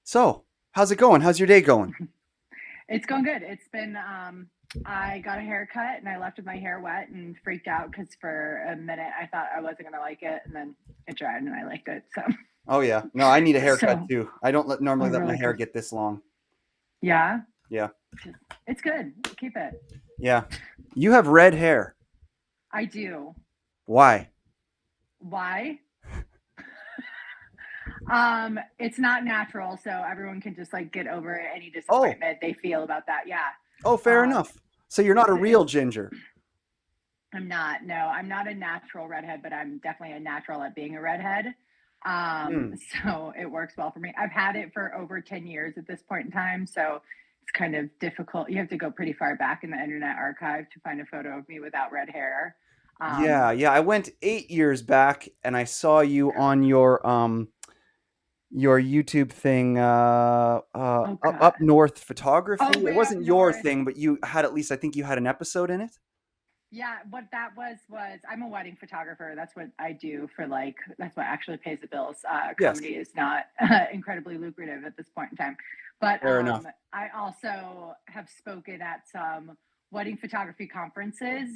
So, how's it going? How's your day going? It's going good. It's been I got a haircut and I left with my hair wet and freaked out because for a minute I thought I wasn't gonna like it, and then it dried and I liked it. So Oh yeah. No, I need a haircut so too. I don't normally oh let my really hair good. get this long. Yeah, Yeah. it's good. Keep it. Yeah. You have red hair. I do. Why? Why? It's not natural, so everyone can just like get over any Oh, disappointment they feel about that. Yeah. oh, fair Um, enough. So you're not a real it's ginger. I'm not. No, I'm not a natural redhead, but I'm definitely a natural at being a redhead. Hmm. So it works well for me. I've had it for over 10 years at this point in time. So it's kind of difficult. You have to go pretty far back in the Internet Archive to find a photo of me without red hair. Yeah, Um, yeah. I went 8 years back and I saw you on your YouTube thing, oh up God. north photography. Oh, It way up wasn't your north. thing, but you had at least I think you had an episode in it. Yeah, what that was I'm a wedding photographer. That's what I do for like that's what actually pays the bills. Yes. Comedy is not incredibly lucrative at this point in time. But Fair enough. I also have spoken at some wedding photography conferences,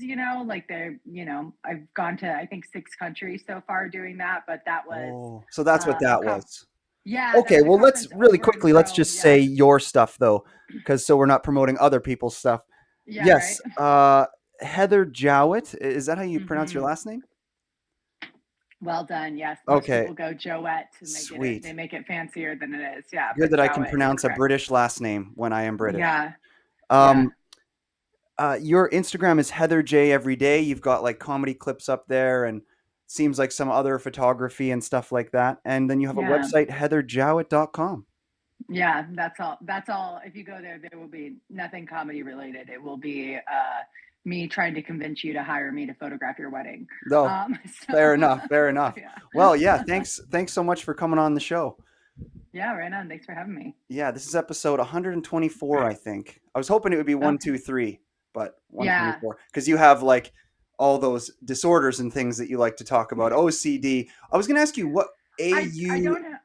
like I've gone to I think 6 countries so far doing that, but that was Oh, so that's what a that was. yeah, that Okay, was a well, let's conference really over in quickly, let's Rome. just say Yeah. your stuff though, because so we're not promoting other people's stuff. Yeah, Yes, right. Heather Jowett, is that how you pronounce your Hmm. last name? Well done. Yes, most Okay, people go Joette and sweet. they make it fancier than it is. Yeah, Good but that I can Jowett is pronounce a correct. British last name when I am British. Yeah, yeah. Um, your Instagram is Heather J every day. You've got like comedy clips up there and seems like some other photography and stuff like that. And then you have a Yeah. website, heatherjowett.com. Yeah, that's all. That's all. If you go there, there will be nothing comedy related. It will be me trying to convince you to hire me to photograph your wedding. No, Um, so, fair enough, fair so enough. Well, yeah, yeah. thanks so much for coming on the show. Yeah, right on. Thanks for having me. Yeah, this is episode 124, I think. I was hoping it would be one, Okay. two, three, but Yeah. 124 because you have like all those disorders and things that you like to talk about. OCD. I was going to ask you what I AU. don't have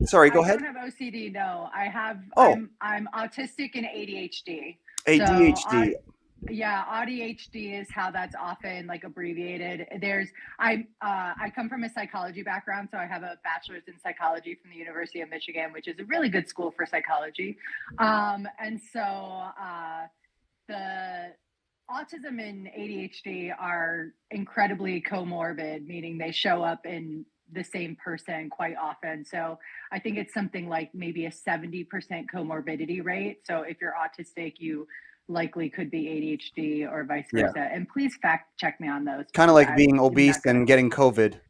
Sorry, go I ahead. don't have OCD. No, I have. Oh, I'm autistic and ADHD. So ADHD. yeah, ADHD is how that's often like abbreviated. I come from a psychology background, so I have a bachelor's in psychology from the University of Michigan, which is a really good school for psychology. And so the autism and ADHD are incredibly comorbid, meaning they show up in the same person quite often. So I think it's something like maybe a 70% comorbidity rate. So if you're autistic, you likely could be ADHD or vice Yeah. versa. And please fact check me on those Kind of because like I being am obese not good. and getting COVID.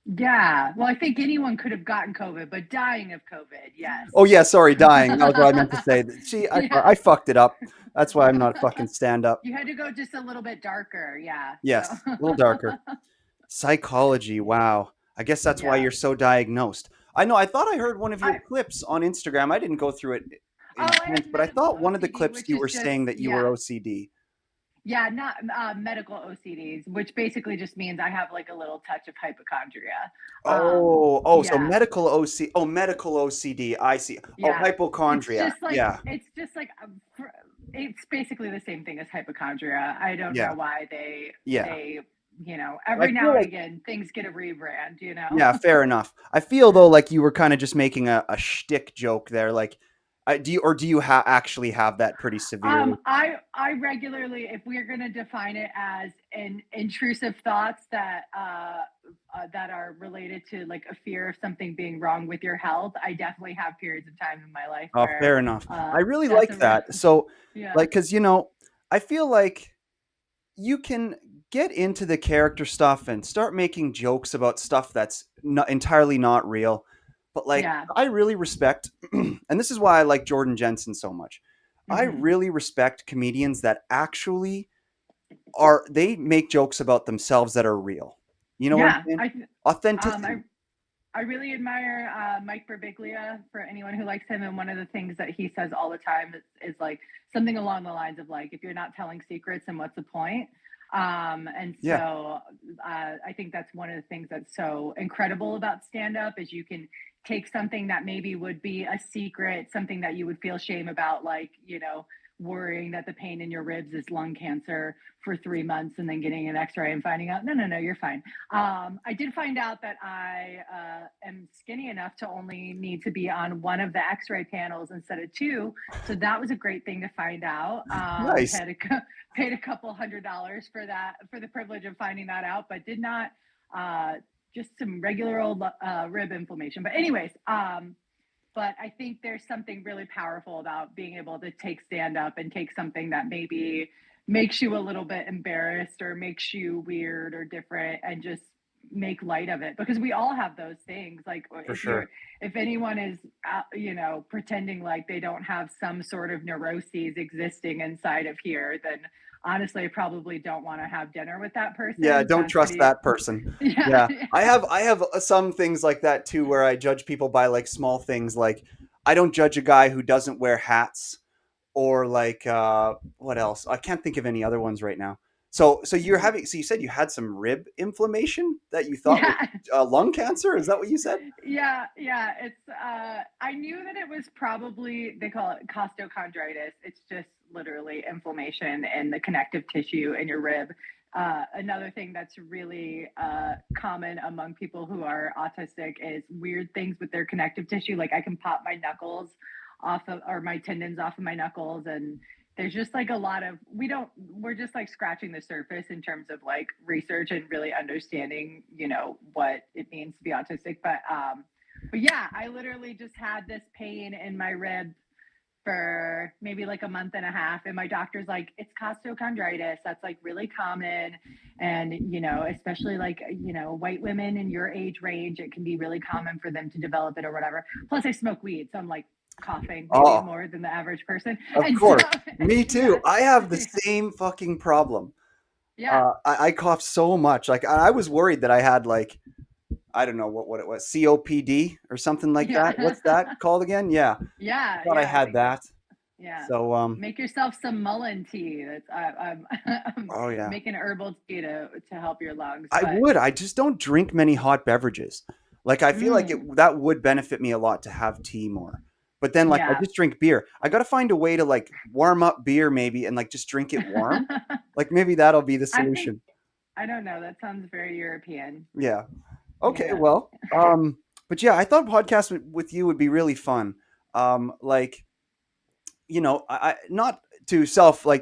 Yeah. Well, I think anyone could have gotten COVID, but dying of COVID, Oh, yes. yeah, sorry, dying. That was what I meant to say. See, I Yeah. fucked it up. That's why I'm not fucking stand up. You had to go just a little bit darker. Yeah. So, Yes, a little darker. Psychology. Wow. I guess that's why yeah. you're so diagnosed. I know. I thought I heard one of your I, clips on Instagram. I didn't go through it I have intense, but I medical thought one of the OCD, clips which you is were just, saying that you were yeah. OCD. Yeah, not medical OCDs, which basically just means I have like a little touch of hypochondria. So Yeah, medical OCD. I see. Oh, yeah. It's hypochondriac. just like Yeah, it's just like it's basically the same thing as hypochondria. I don't yeah, know why they yeah. they I every feel now and like again things get a rebrand. yeah, fair enough. I feel though like you were kind of just making a shtick joke there. Like, do you actually have that pretty severely? I regularly, if we're going to define it as intrusive thoughts that are related to like a fear of something being wrong with your health, I definitely have periods of time in my life Oh, where fair enough. I really that's like a real that. So, yeah. like, because, I feel like you can get into the character stuff and start making jokes about stuff that's not entirely not real. But, like, Yeah. I really respect, and this is why I like Jordan Jensen so much. I Hmm. really respect comedians that actually they make jokes about themselves that are real. You know what I'm Yeah. saying? Um I Authenticity. I really admire Mike Birbiglia for anyone who likes him. And one of the things that he says all the time is like something along the lines of like, if you're not telling secrets, then what's the point? And Yeah. so I think that's one of the things that's so incredible about stand up is you can take something that maybe would be a secret, something that you would feel shame about, like, worrying that the pain in your ribs is lung cancer for 3 months and then getting an x-ray and finding out, no, no, no, you're fine. I did find out that I am skinny enough to only need to be on one of the x-ray panels instead of two. So that was a great thing to find out. Nice. Paid a couple $100 for that, for the privilege of finding that out, but did not, uh, just some regular old rib inflammation. But anyways, but I think there's something really powerful about being able to take stand up and take something that maybe makes you a little bit embarrassed or makes you weird or different and just make light of it, because we all have those things. Like For sure. if anyone is pretending like they don't have some sort of neuroses existing inside of here, then honestly I probably don't want to have dinner with that Yeah, person. don't Sounds trust pretty. that person. Yeah. Yeah. I have some things like that too where I judge people by like small things like I don't judge a guy who doesn't wear hats or like what else? I can't think of any other ones right now. So Mhm. so you said you had some rib inflammation that you thought was Yeah. lung cancer? Is that what you said? Yeah, it's I knew that it was probably, they call it costochondritis. It's just literally inflammation in the connective tissue in your rib. Another thing that's really common among people who are autistic is weird things with their connective tissue. Like I can pop my knuckles off of, or my tendons off of my knuckles, and there's just like a lot of, we're just like scratching the surface in terms of like research and really understanding, what it means to be autistic. But yeah, I literally just had this pain in my rib for maybe like a month and a half, and my doctor's like, it's costochondritis, that's like really common. And especially like white women in your age range, it can be really common for them to develop it or whatever. Plus I smoke weed, so I'm like coughing maybe Oh, more than the average person. of And so course. Me too. yeah. I have the same fucking problem. Yeah. I cough so much. Like I was worried that I had like I don't know what it was, COPD or something like that. Yeah. What's that called again? Yeah, I Yeah, thought I I had think that's, that. yeah. So Make yourself some mullein tea. That's I'm I'm oh yeah, making herbal tea to help your lungs. I But would. I just don't drink many hot beverages. Like I feel like mm, that would benefit me a lot to have tea more. But then like I yeah. just drink beer. I got to find a way to like warm up beer maybe and like just drink it warm. Like maybe that'll be the I think, solution. I don't know. That sounds very European. Yeah. Okay, Yeah. well, but yeah, I thought podcast with you would be really fun. Like not to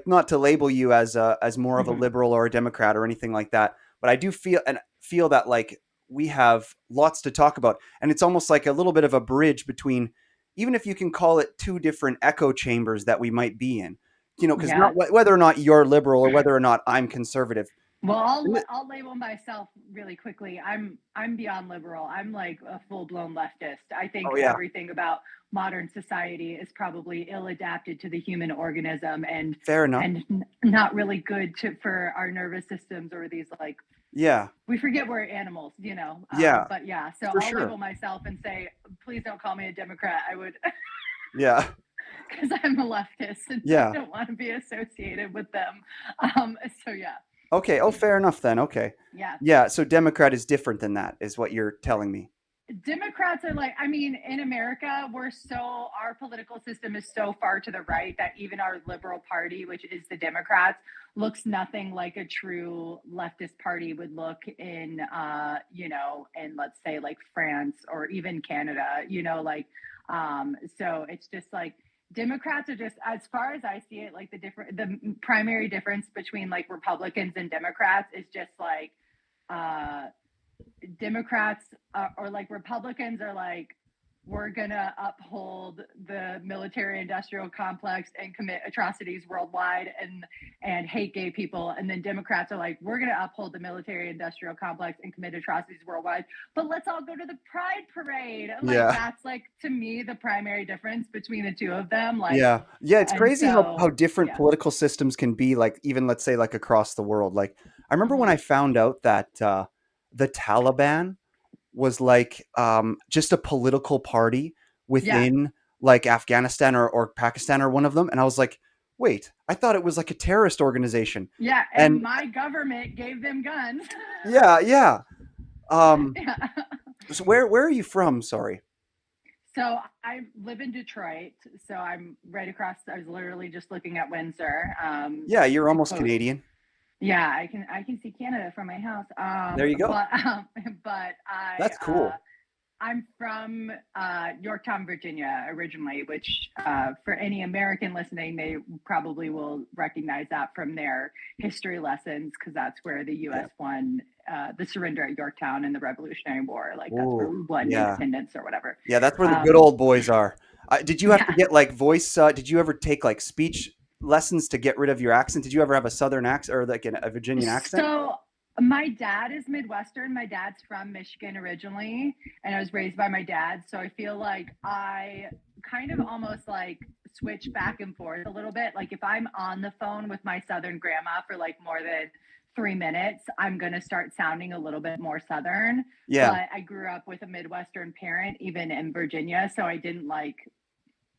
not to label you as more of a Hmm. liberal or a Democrat or anything like that, but I do feel that like we have lots to talk about, and it's almost like a little bit of a bridge between, even if you can call it two different echo chambers that we might be in, because not Yeah. whether or not you're liberal or whether or not I'm conservative. Well, And I'll label myself really quickly. I'm beyond liberal. I'm like a full blown leftist. I oh think yeah, everything about modern society is probably ill adapted to the human organism, and fair enough. not really good for our nervous systems, or these like, Yeah, we forget we're animals, yeah, But yeah, so for I'll sure. label myself and say, please don't call me a Democrat. I would, Yeah, because I'm a leftist and I yeah. don't want to be associated with them. So yeah, Okay. Oh, fair enough then. Okay. yeah. Yeah. So Democrat is different than that, is what you're telling me. Democrats are like, I mean, in America, our political system is so far to the right that even our liberal party, which is the Democrats, looks nothing like a true leftist party would look in, in, let's say, like France or even Canada, so it's just like, Democrats are just, as far as I see it, like the primary difference between like Republicans and Democrats is just like, uh, Democrats or like Republicans are like, we're gonna uphold the military industrial complex and commit atrocities worldwide and hate gay people. And then Democrats are like, we're gonna uphold the military industrial complex and commit atrocities worldwide, but let's all go to the Pride Parade. Like Yeah. that's like, to me, the primary difference between the two of them. Like, Yeah. Yeah, it's and crazy how so different yeah. political systems can be, like even let's say like across the world. Like I remember when Hmm. I found out that the Taliban was like just a political party Yeah. within like Afghanistan or Pakistan or one of them, and I was like, Wait, I thought it was like a terrorist organization. Yeah, and And my government gave them guns. yeah, yeah. Um, Yeah. so where are you from? Sorry. So I live in Detroit. So I'm right across. I was literally just looking at Windsor. Yeah, you're To almost quote, Canadian. yeah, I can see Canada from my house. There you go. But That's cool. I'm from Yorktown, Virginia, originally, which for any American listening, they probably will recognize that from their history lessons, because that's where the Yeah. U.S. won the surrender at Yorktown in the Revolutionary War. Like that's where Oh, we won yeah. independence or whatever. Yeah, that's where the good Um, old boys are. Did you have to yeah. get like voice? Did you ever take like speech lessons to get rid of your accent? Did you ever have a Southern accent or like a Virginian accent? So my dad is Midwestern. My dad's from Michigan originally, and I was raised by my dad. So I feel like I kind of almost like switch back and forth a little bit. Like if I'm on the phone with my Southern grandma for like more than 3 minutes, I'm going to start sounding a little bit more Southern. Yeah, But I grew up with a Midwestern parent, even in Virginia. So I didn't like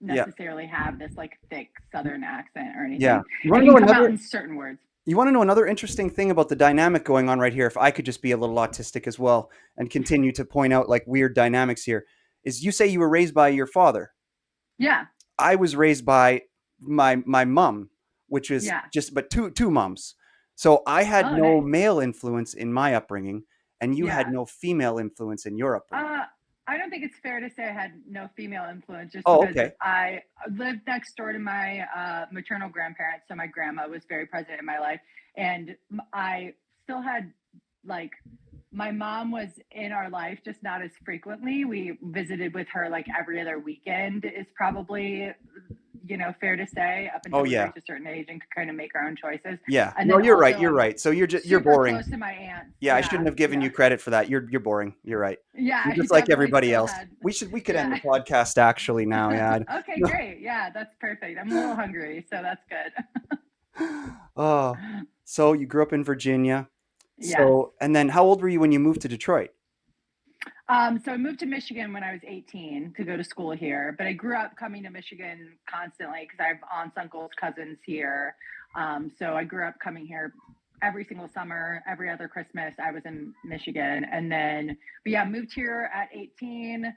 yeah, necessarily have this like thick Southern accent or yeah. anything. You It want to can know come out another? in certain words. You want to know another interesting thing about the dynamic going on right here? If I could just be a little autistic as well and continue to point out like weird dynamics here, is you say you were raised by your father. Yeah. I was raised by my mom, which is Yeah. just but two moms. So I had Oh, no nice. male influence in my upbringing, and you had Yeah. no female influence in your upbringing. Uh, I don't think it's fair to say I had no female influence just Oh, because okay. I lived next door to my maternal grandparents. So my grandma was very present in my life. And I still had, like, my mom was in our life, just not as frequently. We visited with her like every other weekend, is probably, fair to say, up Oh until we yeah, reached a certain age and could kind of make our own choices. yeah. And No, then you're right. also, You're I'm right. So you're super boring. close to my aunts. Yeah, I shouldn't Yeah. have given Yeah. you credit for that. You're boring. You're right. Yeah, You're I just like definitely everybody still else. had. We could end Yeah. the podcast actually now. Yeah. Okay, great. Yeah, that's perfect. I'm a little hungry, so that's good. Oh, so you grew up in Virginia. Yes. So and then how old were you when you moved to Detroit? So I moved to Michigan when I was 18 to go to school here, but I grew up coming to Michigan constantly because I have aunts, uncles, cousins here. So I grew up coming here every single summer, every other Christmas. I was in Michigan, and then, but yeah, moved here at 18.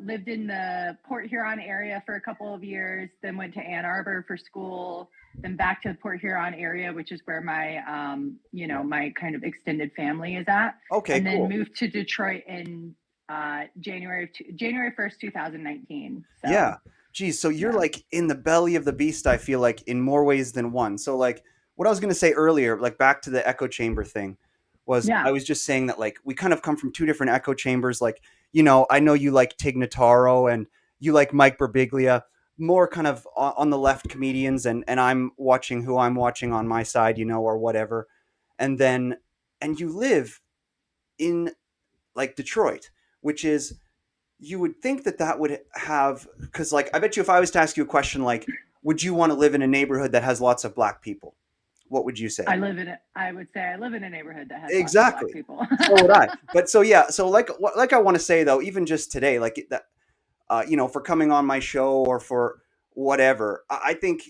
Lived in the Port Huron area for a couple of years, then went to Ann Arbor for school, then back to the Port Huron area, which is where my, my kind of extended family is at, Okay, and then cool. moved to Detroit in January 1st, 2019. So Yeah. Geez, so you're yeah, like in the belly of the beast, I feel like, in more ways than one. So like what I was gonna say earlier, like back to the echo chamber thing, was yeah. I was just saying that like we kind of come from two different echo chambers. Like, I know you like Tig Notaro and you like Mike Birbiglia, more kind of on the left comedians, and I'm watching who I'm watching on my side, or whatever. And then and you live in like Detroit, which is you would think that that would have because like I bet you if I was to ask you a question like would you want to live in a neighborhood that has lots of black people, what would you say? I would say I live in a neighborhood that has lots of black Exactly. people. So would I. But so yeah, so like I want to say though, even just today, like that, for coming on my show or for whatever, I think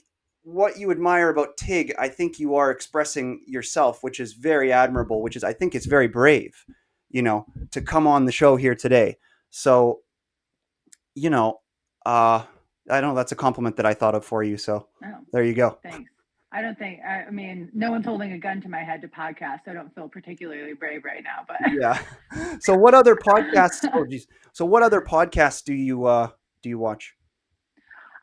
what you admire about Tig, I think you are expressing yourself, which is very admirable, which is I think it's very brave, to come on the show here today. So you know, uh, I don't know. That's a compliment that I thought of for you. So Oh, there you go. thanks. I mean, no one's holding a gun to my head to podcast, so I don't feel particularly brave right now, Yeah. So what other podcasts? Oh, geez. So what other podcasts do you watch?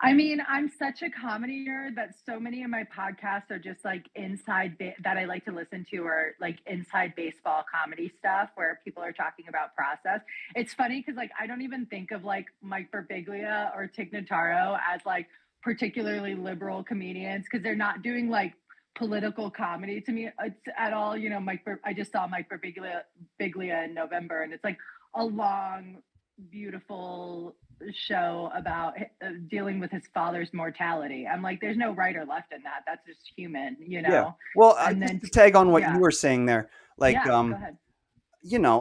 I mean, I'm such a comedy nerd that so many of my podcasts are just like that I like to listen to, or like inside baseball comedy stuff where people are talking about process. It's funny because like I don't even think of like Mike Birbiglia or Tig Notaro as like particularly liberal comedians because they're not doing like political comedy to me at all. I just saw Mike Birbiglia in November, and it's like a long, beautiful show about dealing with his father's mortality. I'm like, there's no right or left in that. That's just human, Yeah. Well, And just then, to tag on what you yeah, were saying there, like, yeah, go ahead.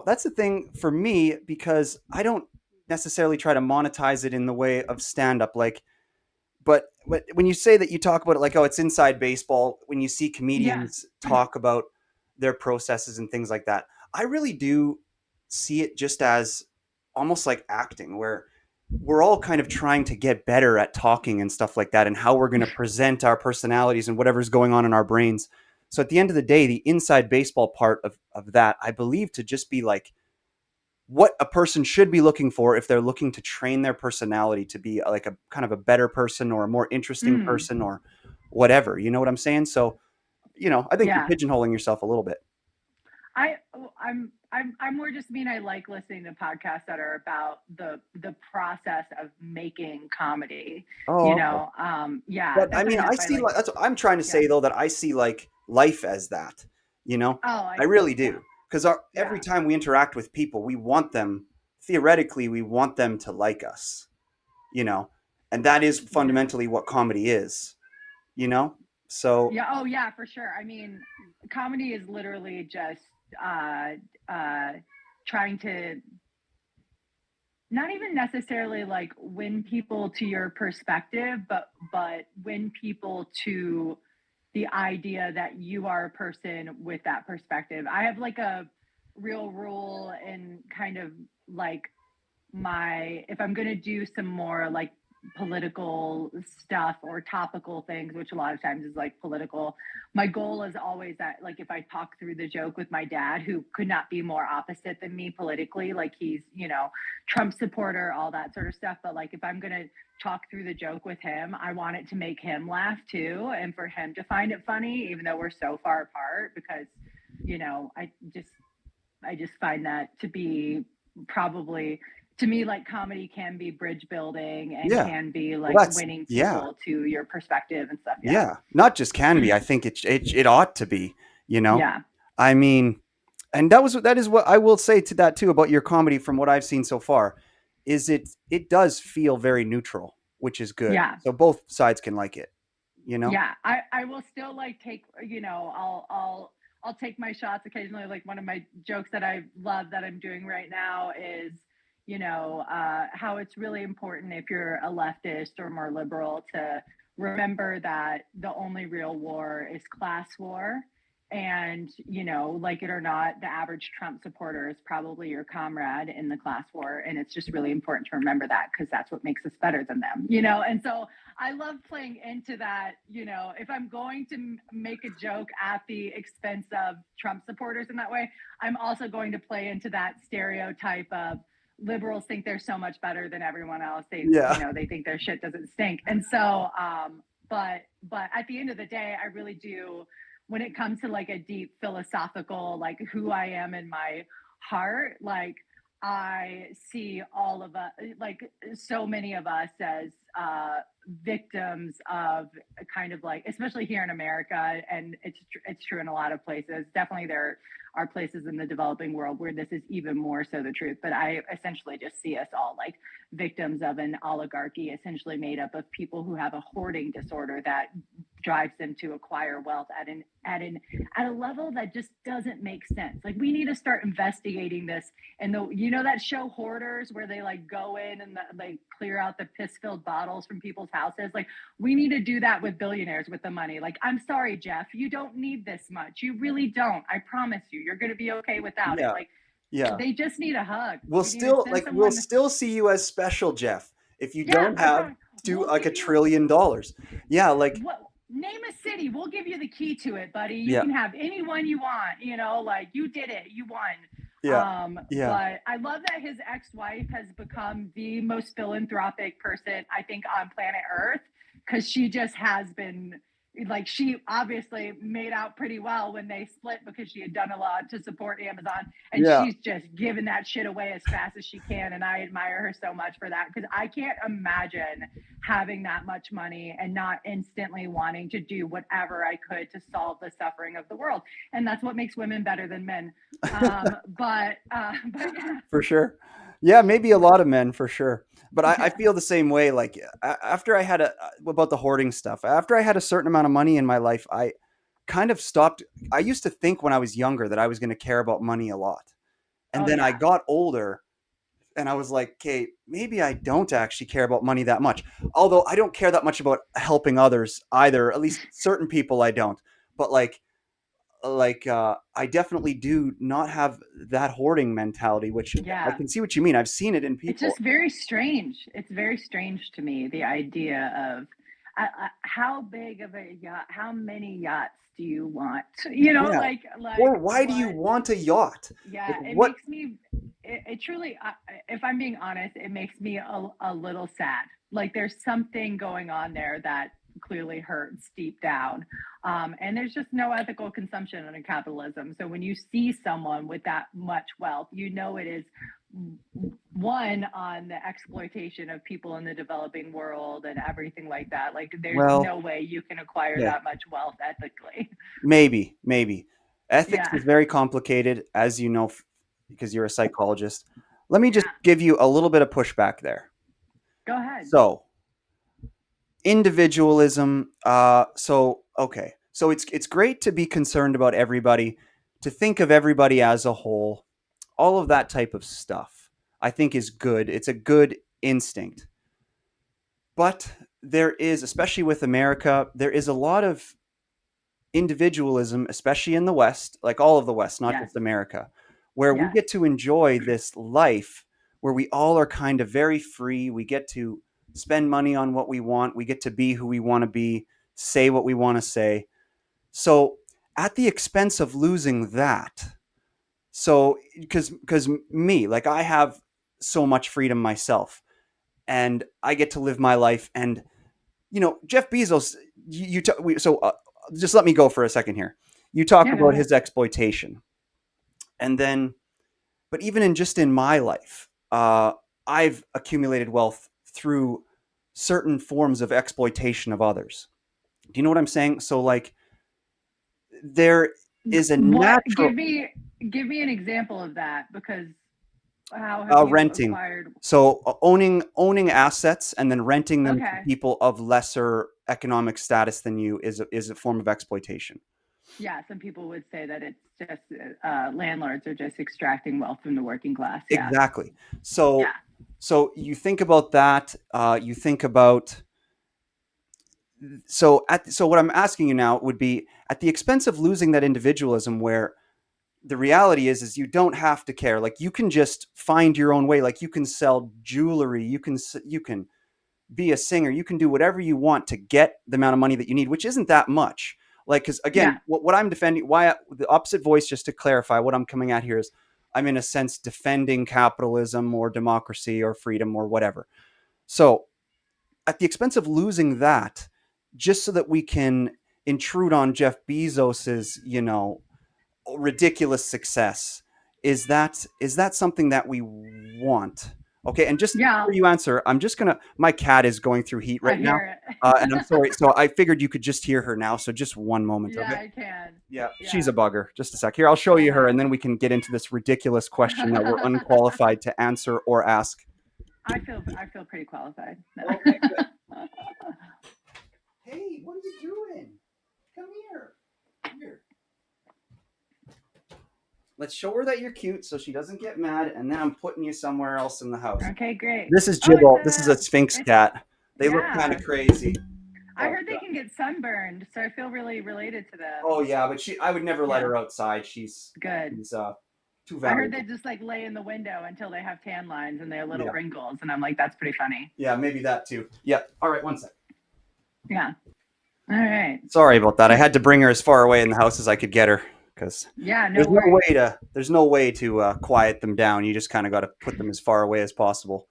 that's the thing for me because I don't necessarily try to monetize it in the way of stand up. Like, but when you say that, you talk about it like, oh, it's inside baseball. When you see Yeah. comedians talk about their processes and things like that, I really do see it just as almost like acting, where we're all kind of trying to get better at talking and stuff like that, and how we're going to present our personalities and whatever's going on in our brains. So at the end of the day, the inside baseball part of that, I believe, to just be like what a person should be looking for if they're looking to train their personality to be like a kind of a better person or a more interesting Mm, person or whatever. You know what I'm saying? So, I think you're yeah. pigeonholing yourself a little bit. I'm more just mean I like listening to podcasts that are about the process of making comedy. Oh, okay. Yeah, But I that's what I mean, meant I by see, like, like, that's what I'm trying to yeah. say though, that I see like life as that, you know, Oh, I I really see. Yeah. do. Because every Yeah. time we interact with people, we want them, theoretically, we want them to like us, you know, and that is Yeah. fundamentally what comedy is, you know? So, Yeah. Oh, yeah, for sure. I mean, comedy is literally just uh, uh, trying to not even necessarily like win people to your perspective, but win people to the idea that you are a person with that perspective. I have like a real rule in kind of like my if I'm going to do some more like political stuff or topical things, which a lot of times is like political, my goal is always that like if I talk through the joke with my dad, who could not be more opposite than me politically, like he's, Trump supporter, all that sort of stuff, but like if I'm going to talk through the joke with him, I want it to make him laugh too, and for him to find it funny even though we're so far apart, because you know i just I just find that to be probably, to me, like comedy can be bridge building and yeah. can be Well, like that's, winning yeah. people to your perspective and stuff. Yeah. Yeah. Not just can be, I think it ought to be, you know? Yeah. I mean, and that is what I will say to that too about your comedy from what I've seen so far, is it does feel very neutral, which is good. Yeah. So both sides can like it, you know? Yeah. I will still like take, I'll take my shots occasionally. Like one of my jokes that I love that I'm doing right now is, how it's really important if you're a leftist or more liberal to remember that the only real war is class war. And, like it or not, the average Trump supporter is probably your comrade in the class war. And it's just really important to remember that because that's what makes us better than them. And so I love playing into that. If I'm going to make a joke at the expense of Trump supporters in that way, I'm also going to play into that stereotype of liberals think they're so much better than everyone else. They, Yeah. they think their shit doesn't stink. And so, but at the end of the day, I really do, when it comes to like a deep philosophical, like who I am in my heart, like I see all of us, like so many of us as victims of kind of like, especially here in America, and it's true in a lot of places. Definitely, there are places in the developing world where this is even more so the truth. But I essentially just see us all like victims of an oligarchy, essentially made up of people who have a hoarding disorder that drives them to acquire wealth at a level that just doesn't make sense. Like we need to start investigating this. And that show Hoarders, where they like go in and like clear out the piss filled bottles from people's houses. Like we need to do that with billionaires with the money. Like, I'm sorry, Jeff, you don't need this much. You really don't. I promise you, you're going to be okay without it. Yeah. Like Yeah. they just need a hug. We'll We need to still send like we'll someone. still see you as special, Jeff, if you Yeah, don't I have promise. to We'll like give a you $1 trillion. Yeah, like what name a city. We'll give you the key to it, buddy. You yeah. can have anyone you want. Like you did it. You won. Yeah. Yeah. But I love that his ex-wife has become the most philanthropic person I think on planet Earth, because she just has been, like, she obviously made out pretty well when they split because she had done a lot to support Amazon, and Yeah. she's just giving that shit away as fast as she can, and I admire her so much for that, because I can't imagine having that much money and not instantly wanting to do whatever I could to solve the suffering of the world. And that's what makes women better than men. But yeah. For sure. Yeah, maybe a lot of men for sure. But I Yeah. feel the same way. Like after I had about the hoarding stuff, after I had a certain amount of money in my life, I kind of stopped. I used to think when I was younger that I was going to care about money a lot. And Oh then I yeah. got older And I was like, okay, maybe I don't actually care about money that much. Although I don't care that much about helping others either. At least certain people I don't. But I definitely do not have that hoarding mentality, which I Yeah. can see what you mean. I've seen it in It's people. just very strange. It's very strange to me, the idea of how big of a yacht, how many yachts do you want? Yeah. Like Or why do you what? want a yacht? Like Yeah, it what? makes me, it truly, if I'm being honest, it makes me a little sad. Like there's something going on there that clearly hurts deep down. And there's just no ethical consumption under capitalism. So when you see someone with that much wealth, you know it is one on the exploitation of people in the developing world and everything like that. Like there's Well, no way you can acquire yeah, that much wealth ethically. maybe. Ethics Yeah, is very complicated, as you know, because you're a psychologist. Let me just yeah. give you a little bit of pushback there. Go ahead. So, individualism. Okay. So it's great to be concerned about everybody, to think of everybody as a whole. All of that type of stuff, I think, is good. It's a good instinct. But there is, especially with America, there is a lot of individualism, especially in the West, like all of the West, not Yes, just America, where we yes. get to enjoy this life where we all are kind of very free. We get to spend money on what we want. We get to be who we want to be, say what we want to say. So, at the expense of losing that, so because me, like I have so much freedom myself, and I get to live my life, and Jeff Bezos, just let me go for a second here. You talk Yeah, go about ahead. his exploitation, and then, but even in just in my life, I've accumulated wealth through certain forms of exploitation of others. Do you know what I'm saying? So, like, there is a What? natural Give me an example of that because how have you renting. acquired? So, owning assets and then renting them to Okay, people of lesser economic status than you is a form of exploitation. yeah. Some people would say that it's just landlords are just extracting wealth from the working class. Yeah, Exactly. So yeah, you think about that. You think about so what I'm asking you now would be at the expense of losing that individualism, where the reality is you don't have to care. Like you can just find your own way. Like you can sell jewelry. You can be a singer. You can do whatever you want to get the amount of money that you need, which isn't that much. Like, because again, yeah, what I'm defending, the opposite voice, just to clarify, what I'm coming at here is I'm in a sense defending capitalism or democracy or freedom or whatever. So, at the expense of losing that, just so that we can intrude on Jeff Bezos's, ridiculous success, is that something that we want? Okay, and just yeah. before you answer, I'm just gonna. My cat is going through heat I right now, hear and I'm it. sorry. So I figured you could just hear her now. So just one moment, Yeah, okay? I can. Yeah, she's Yeah. a bugger. Just a sec. Here, I'll show Uh you her, huh. and then we can get into this ridiculous question that we're unqualified to answer or ask. I feel pretty qualified. Okay, good. Hey, what are you doing? Come here. Here. Let's show her that you're cute so she doesn't get mad, and then I'm putting you somewhere else in the house. Okay, great. This is Oh, Jibble. This is a Sphinx it's cat. They look kind yeah. of crazy. I But heard they can get sunburned, so I feel really related to them. oh yeah, but I would never let Yeah, her outside. good. She's too I heard valuable. they just like lay in the window until they have tan lines and they have little Yeah, wrinkles, and I'm like, that's pretty funny. yeah, maybe that too. Yeah. All right, one sec. Yeah. All right. Sorry about that. I had to bring her as far away in the house as I could get her because Yeah, there's no no worries. way to quiet them down. You just kind of got to put them as far away as possible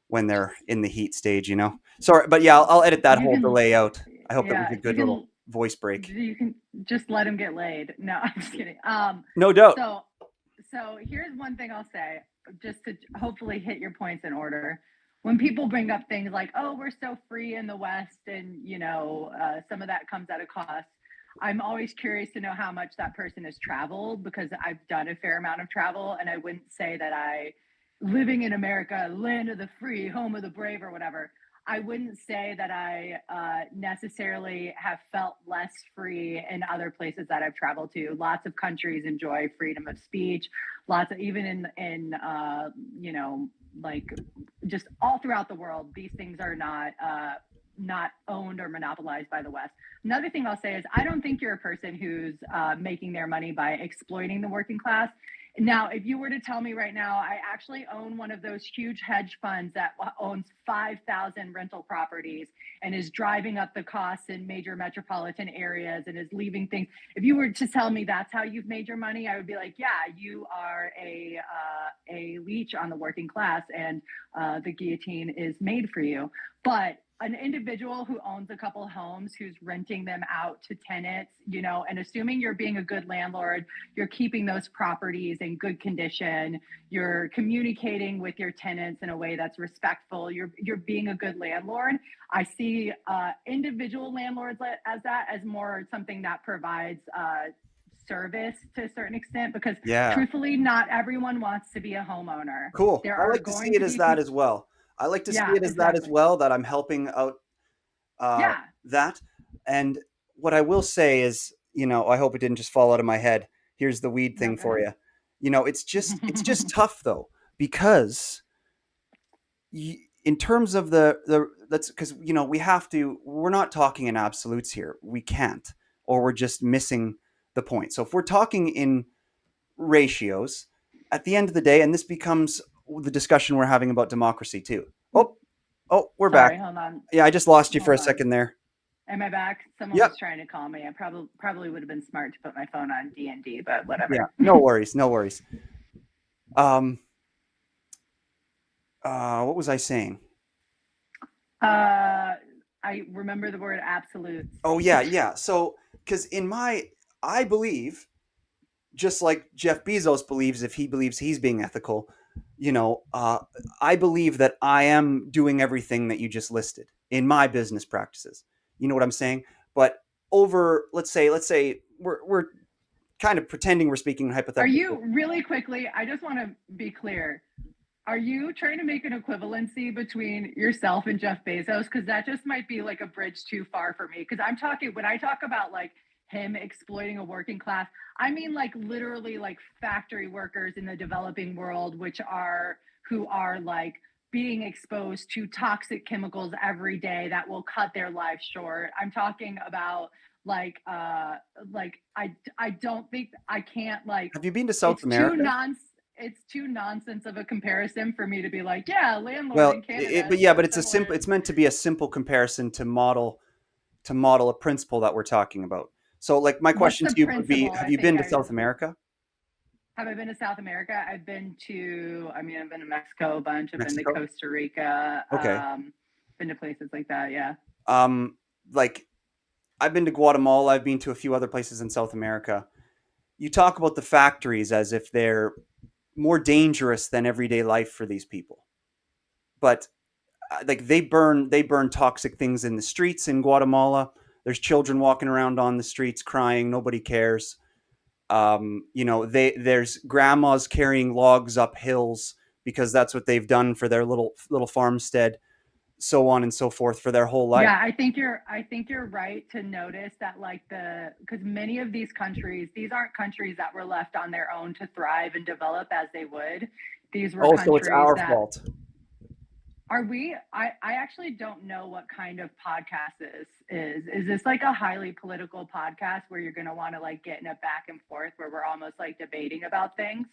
when they're in the heat stage. Sorry, but yeah, I'll edit that You whole can, delay out. I hope it was yeah, a good little voice break. you can just let him get laid. No, I'm just kidding. No doubt. So, so here's one thing I'll say, just to hopefully hit your points in order. When people bring up things like, "Oh, we're so free in the West," and some of that comes at a cost. I'm always curious to know how much that person has traveled because I've done a fair amount of travel, and I wouldn't say that living in America, land of the free, home of the brave, or whatever. I wouldn't say that I necessarily have felt less free in other places that I've traveled to. Lots of countries enjoy freedom of speech. Lots of even in like just all throughout the world, these things are not owned or monopolized by the West. Another thing I'll say is I don't think you're a person who's making their money by exploiting the working class. Now, if you were to tell me right now, I actually own one of those huge hedge funds that owns 5,000 rental properties and is driving up the costs in major metropolitan areas and is leaving things. If you were to tell me that's how you've made your money, I would be like, yeah, you are a leech on the working class, and the guillotine is made for you. But an individual who owns a couple homes, who's renting them out to tenants, and assuming you're being a good landlord, you're keeping those properties in good condition, you're communicating with your tenants in a way that's respectful, you're being a good landlord. I see individual landlords as more something that provides service to a certain extent, because Yeah. truthfully, not everyone wants to be a homeowner. Cool. There I are like to see going it to as be that as well. I like to see yeah, it as that as exactly. well, that I'm helping out Yeah. that. And what I will say is, I hope it didn't just fall out of my head. Here's the weed No, thing go for ahead. you. It's just tough though, because in terms of the that's because we're not talking in absolutes here. We can't, or we're just missing the point. So if we're talking in ratios, at the end of the day, and this becomes the discussion we're having about democracy too. Oh, we're back. Sorry, hold on. Yeah, I just lost you for Hold a on. second there. Am I back? Someone Yep. was trying to call me. I probably would have been smart to put my phone on D&D, but Yeah. whatever. No worries. No worries. Um. What was I saying? I remember the word absolutes. Oh yeah, yeah. So, because I believe, just like Jeff Bezos believes, if he believes he's being ethical, I believe that I am doing everything that you just listed in my business practices. You know what I'm saying? But over, let's say we're kind of pretending we're speaking Are hypothetically. you really quickly? I just want to be clear. Are you trying to make an equivalency between yourself and Jeff Bezos? Because that just might be like a bridge too far for me. Because when I talk about like him exploiting a working class, I mean like literally like factory workers in the developing world, who are like being exposed to toxic chemicals every day that will cut their lives short. I'm talking about I don't think I can't like Have you been to South it's too America? nonsense of a comparison for me to be like, yeah, landlord Well, in Canada but is yeah, so but it's a similar. simple. It's meant to be a simple comparison to model a principle that we're talking about. So, like, my What's question the to you would be: principle? have I you think been to I South America? have I been to South America. I've been to Mexico a bunch. I've been to Mexico. Costa Rica. Okay. Been to places like that. Yeah. Like, I've been to Guatemala. I've been to a few other places in South America. You talk about the factories as if they're more dangerous than everyday life for these people, but like they burn toxic things in the streets in Guatemala. There's children walking around on the streets crying. Nobody cares. There's grandmas carrying logs up hills because that's what they've done for their little farmstead, so on and so forth, for their whole life. Yeah, I think you're right to notice that like because many of these countries, these aren't countries that were left on their own to thrive and develop as they would. These were Oh, so it's countries our that fault. are we I actually don't know what kind of podcast this is. Is this like a highly political podcast where you're going to want to like get in a back and forth where we're almost like debating about things?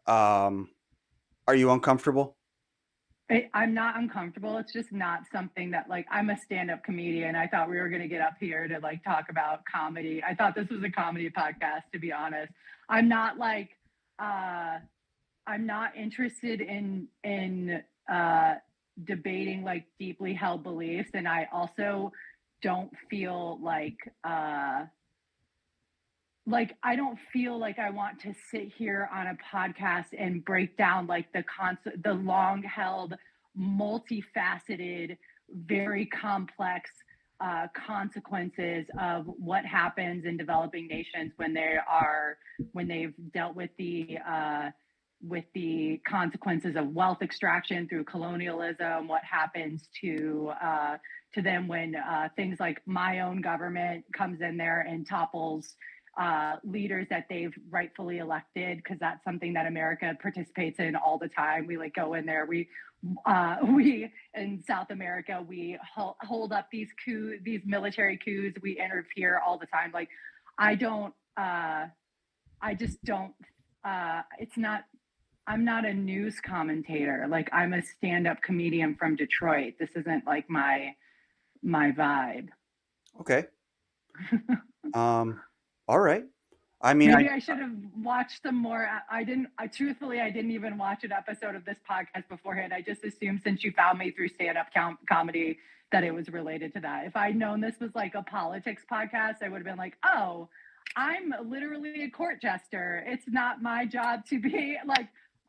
um are you uncomfortable? I'm not uncomfortable. It's just not something that like I'm a stand-up comedian. I thought we were going to get up here to like talk about comedy. I thought this was a comedy podcast, to be honest. I'm not like uh I'm not interested in debating like deeply held beliefs, and I also don't feel like I don't feel like I want to sit here on a podcast and break down like the long held, multifaceted, very complex consequences of what happens in developing nations when they've dealt with the consequences of wealth extraction through colonialism. What happens to them when things like my own government comes in there and topples leaders that they've rightfully elected, because that's something that America participates in all the time. We like go in there. We in South America, we hold up these military coups. We interfere all the time. Like, I don't. I just don't. It's not. I'm not a news commentator. Like, I'm a stand-up comedian from Detroit. This isn't like my vibe. Okay. All right. I mean, Maybe I should have watched some more. I didn't. Truthfully, I didn't even watch an episode of this podcast beforehand. I just assumed, since you found me through stand-up comedy, that it was related to that. If I'd known this was like a politics podcast, I would have been like, oh, I'm literally a court jester. It's not my job to be like,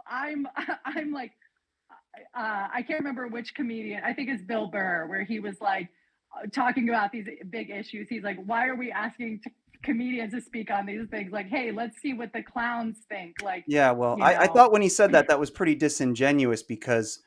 I'm I'm like, I can't remember which comedian. I think it's Bill Burr, where he was like talking about these big issues. He's like, why are we asking comedians to speak on these things? Like, hey, let's see what the clowns think. Like, yeah, well, you I know, thought when he said that, that was pretty disingenuous because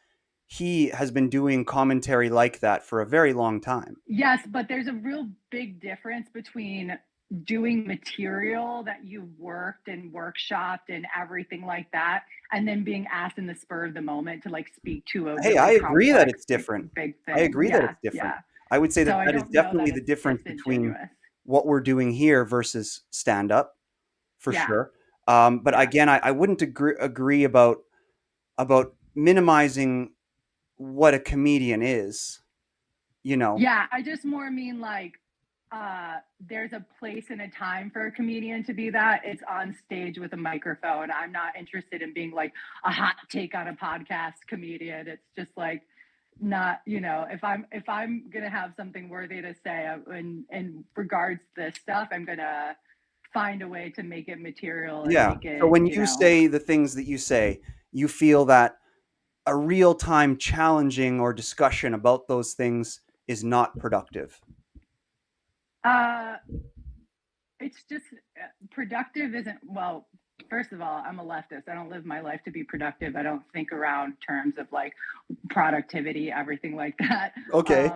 he has been doing commentary like that for a very long time. yes, but there's a real big difference between doing material that you've worked and workshopped and everything like that, and then being asked in the spur of the moment to like speak to a Hey, I really agree that complex, it's different. big I thing. agree that Yeah, it's different. yeah. I would say So that I that is don't know that definitely the it's difference between disingenuous. what we're doing here versus stand up, for Yeah, sure. But yeah. again, I wouldn't agree about minimizing what a comedian is. You know, Yeah, I just more mean like there's a place and a time for a comedian to be that. It's on stage with a microphone. I'm not interested in being like a hot take on a podcast comedian. It's just like not, if I'm gonna have something worthy to say in regards to this stuff, I'm gonna find a way to make it material and yeah. make So it, when you say the things that say, you feel that a real time challenging or discussion about those things is not productive. uh it's just productive isn't, well, first of all, I'm a leftist. I don't live my life to be productive. I don't think around terms of like productivity, everything like that. Okay.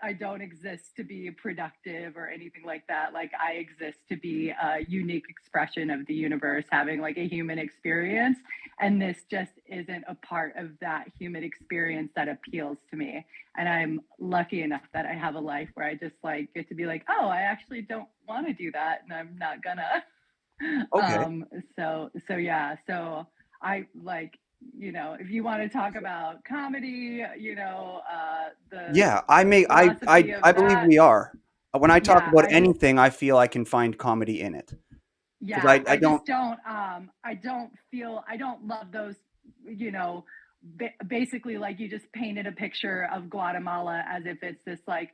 I don't exist to be productive or anything like that. Like, I exist to be a unique expression of the universe, having like a human experience. And this just isn't a part of that human experience that appeals to me. And I'm lucky enough that I have a life where I just like get to be like, oh, I actually don't want to do that, and I'm not gonna. Okay. um so yeah, so I like, if you want to talk about comedy, the Yeah, I may philosophy of I believe that. we are. When I talk Yeah, about anything, I feel I can find comedy in it because I I don't. just don't, I don't love those, you know basically, like, you just painted a picture of Guatemala as if it's this like,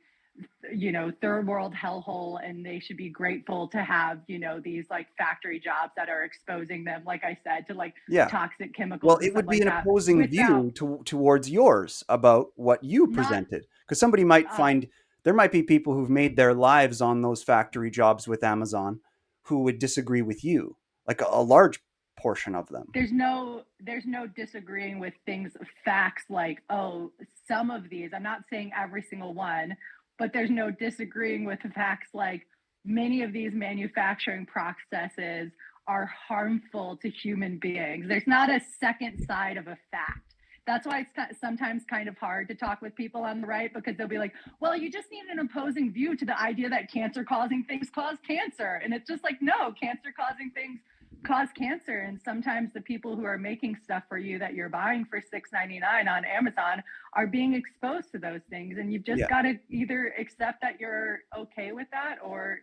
third world hellhole, and they should be grateful to have, these like factory jobs that are exposing them, like I said, to like Yeah. toxic Well, chemicals and it stuff would be like an that, opposing without view towards yours about what you not presented because somebody might uh find there might be people who've made their lives on those factory jobs with Amazon who would disagree with you, like a large portion of them. there's no disagreeing with things, facts, like, oh, some of these, I'm not saying every single one, but there's no disagreeing with the facts, like, many of these manufacturing processes are harmful to human beings. There's not a second side of a fact. That's why it's sometimes kind of hard to talk with people on the right, because they'll be like, well, you just need an opposing view to the idea that cancer causing things cause cancer. And it's just like, no, cancer causing things cause cancer. And sometimes the people who are making stuff for you that you're buying for $6.99 on Amazon are being exposed to those things, and you've just Yeah. got to either accept that you're okay with that, or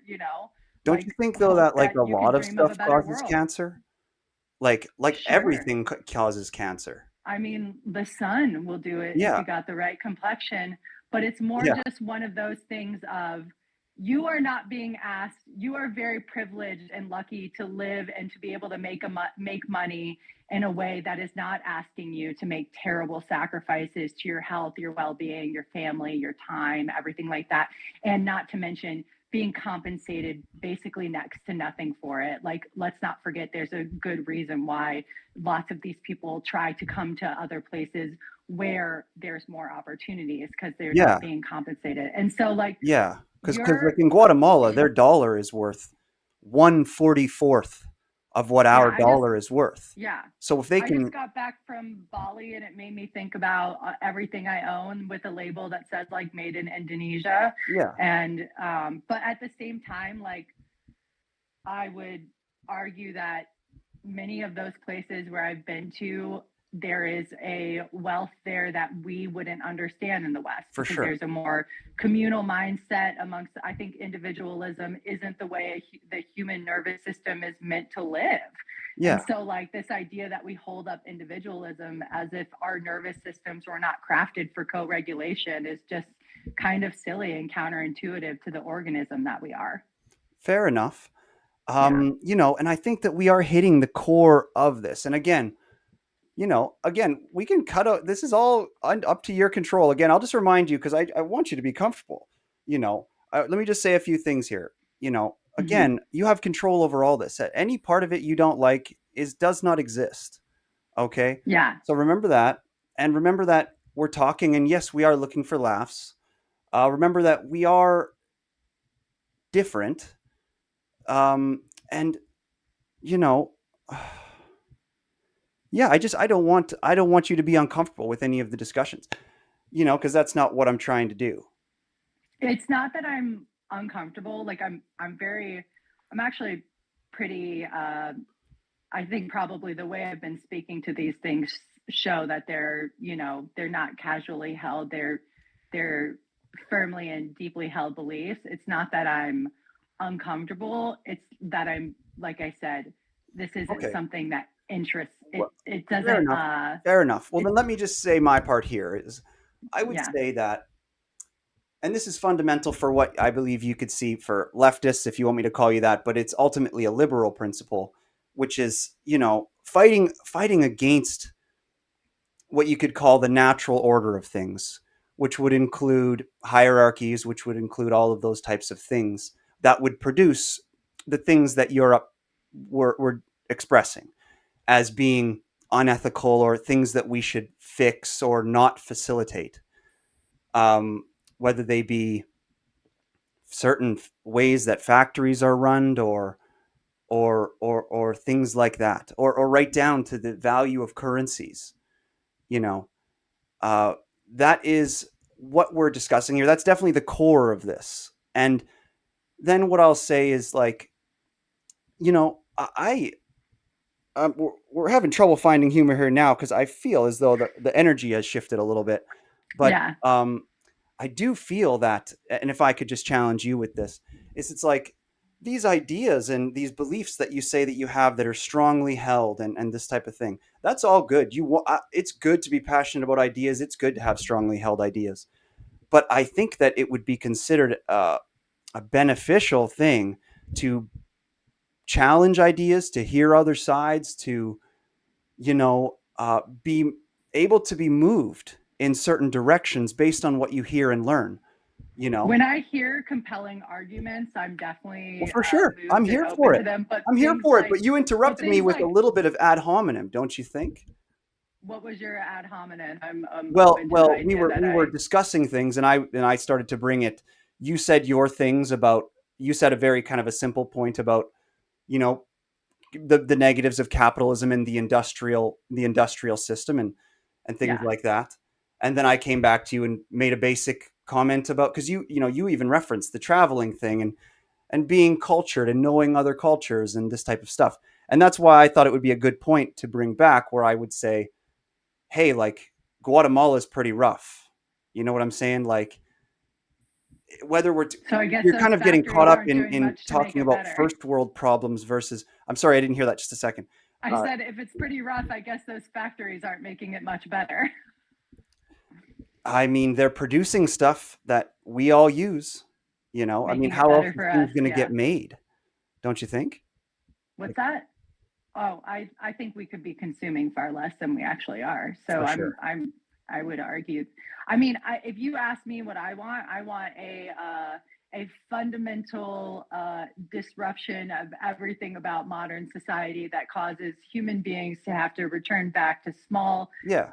Don't you like, think though hope that like that a you can lot of dream of a stuff better causes world. cancer? Like Sure. everything causes cancer. I mean, the sun will do it if Yeah. you got the right complexion, but it's more Yeah. just one of those things of, you are not being asked. You are very privileged and lucky to live and to be able to make money in a way that is not asking you to make terrible sacrifices to your health, your well-being, your family, your time, everything like that, and not to mention being compensated basically next to nothing for it. Like, let's not forget, there's a good reason why lots of these people try to come to other places where there's more opportunities, because they're Yeah. not being compensated. And so, like, Yeah. Because like you're in Guatemala, their dollar is worth 1/44th of what Yeah, our dollar is worth. yeah. So if they I just can, got back from Bali and it made me think about everything I own with a label that says like made in Indonesia. yeah, And, but at the same time, like I would argue that many of those places where I've been to, there is a wealth there that we wouldn't understand in the West for because sure. there's a more communal mindset amongst, I think individualism isn't the way the human nervous system is meant to live. And Yeah, so, like, this idea that we hold up individualism as if our nervous systems were not crafted for co regulation is just kind of silly and counterintuitive to the organism that we are. fair enough. Yeah. And I think that we are hitting the core of this. And again, again, we can cut out. This is all up to your control. Again, I'll just remind you because I want you to be comfortable. Let me just say a few things here. Hmm. Again, you have control over all this. Any part of it you don't like does not exist. Okay, Yeah. so remember that, and remember that we're talking, and yes, we are looking for laughs. Remember that we are different, and you know. Yeah, I don't want you to be uncomfortable with any of the discussions, because that's not what I'm trying to do. It's not that I'm uncomfortable. Like I'm actually pretty I think probably the way I've been speaking to these things show that they're not casually held. They're firmly and deeply held beliefs. It's not that I'm uncomfortable. It's that I'm, like I said, this isn't Okay, something that interests well, it fair doesn't enough. Fair enough. Well, it then let me just say my part here is, I would yeah. say that, and this is fundamental for what I believe you could see for leftists, if you want me to call you that, but it's ultimately a liberal principle, which is, fighting against what you could call the natural order of things, which would include hierarchies, which would include all of those types of things that would produce the things that Europe were expressing as being unethical or things that we should fix or not facilitate, whether they be certain ways that factories are run or things like that, or right down to the value of currencies. You know, uh, that is what we're discussing here. That's definitely the core of this. And then what I'll say is like, I we're having trouble finding humor here now because I feel as though the energy has shifted a little bit. But Yeah. I do feel that, and if I could just challenge you with this, it's like these ideas and these beliefs that you say that you have that are strongly held, and this type of thing. That's all good. It's good to be passionate about ideas. It's good to have strongly held ideas. But I think that it would be considered a beneficial thing to challenge ideas, to hear other sides, to be able to be moved in certain directions based on what you hear and learn. You know, When I hear compelling arguments, I'm well, definitely for sure, I'm moved and here for open it. to them. I'm here for it. But you But interrupted me things with a like, little bit of ad hominem, don't you think? what was your ad hominem? I'm Well, open to the well, we idea were that we were I discussing things, and I started to bring it. You said your things about. You said a very kind of a simple point about you know the negatives of capitalism and the industrial system and things yeah. like that. And then I came back to you and made a basic comment about, because you even referenced the traveling thing and being cultured and knowing other cultures and this type of stuff. And that's why I thought it would be a good point to bring back, where I would say, hey, like, Guatemala is pretty rough. You know what I'm saying? Like, whether So I guess you're those kind of getting caught factories up aren't in doing in much to make talking it about better. first world problems versus, I'm sorry, I didn't hear that, just a second. I uh, said if it's pretty rough, I guess those factories aren't making it much better. I mean, they're producing stuff that we all use. I mean, Making it how else better is for us. things going to get Yeah. made? Don't you think? What's Like, that? Oh, I think we could be consuming far less than we actually are. So for sure. I would argue. I mean, if you ask me what I want a fundamental disruption of everything about modern society that causes human beings to have to return back to Yeah,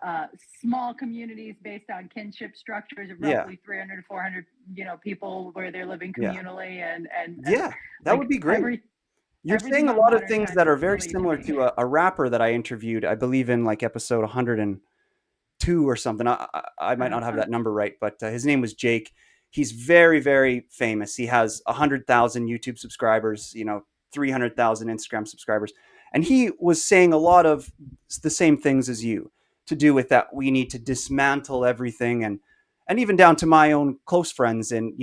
small communities based on kinship structures of yeah, roughly 300 to 400 people where they're living yeah, communally and yeah. That would like be great. every You're saying Everything a on lot of modern things times that is are very silly to similar me. to a rapper that I interviewed, I believe in like episode 102 or something. I might not have that number right, but his name was Jake. He's very, very famous. He has 100,000 YouTube subscribers, 300,000 Instagram subscribers. And he was saying a lot of the same things as you, to do with that we need to dismantle everything, and even down to my own close friends in,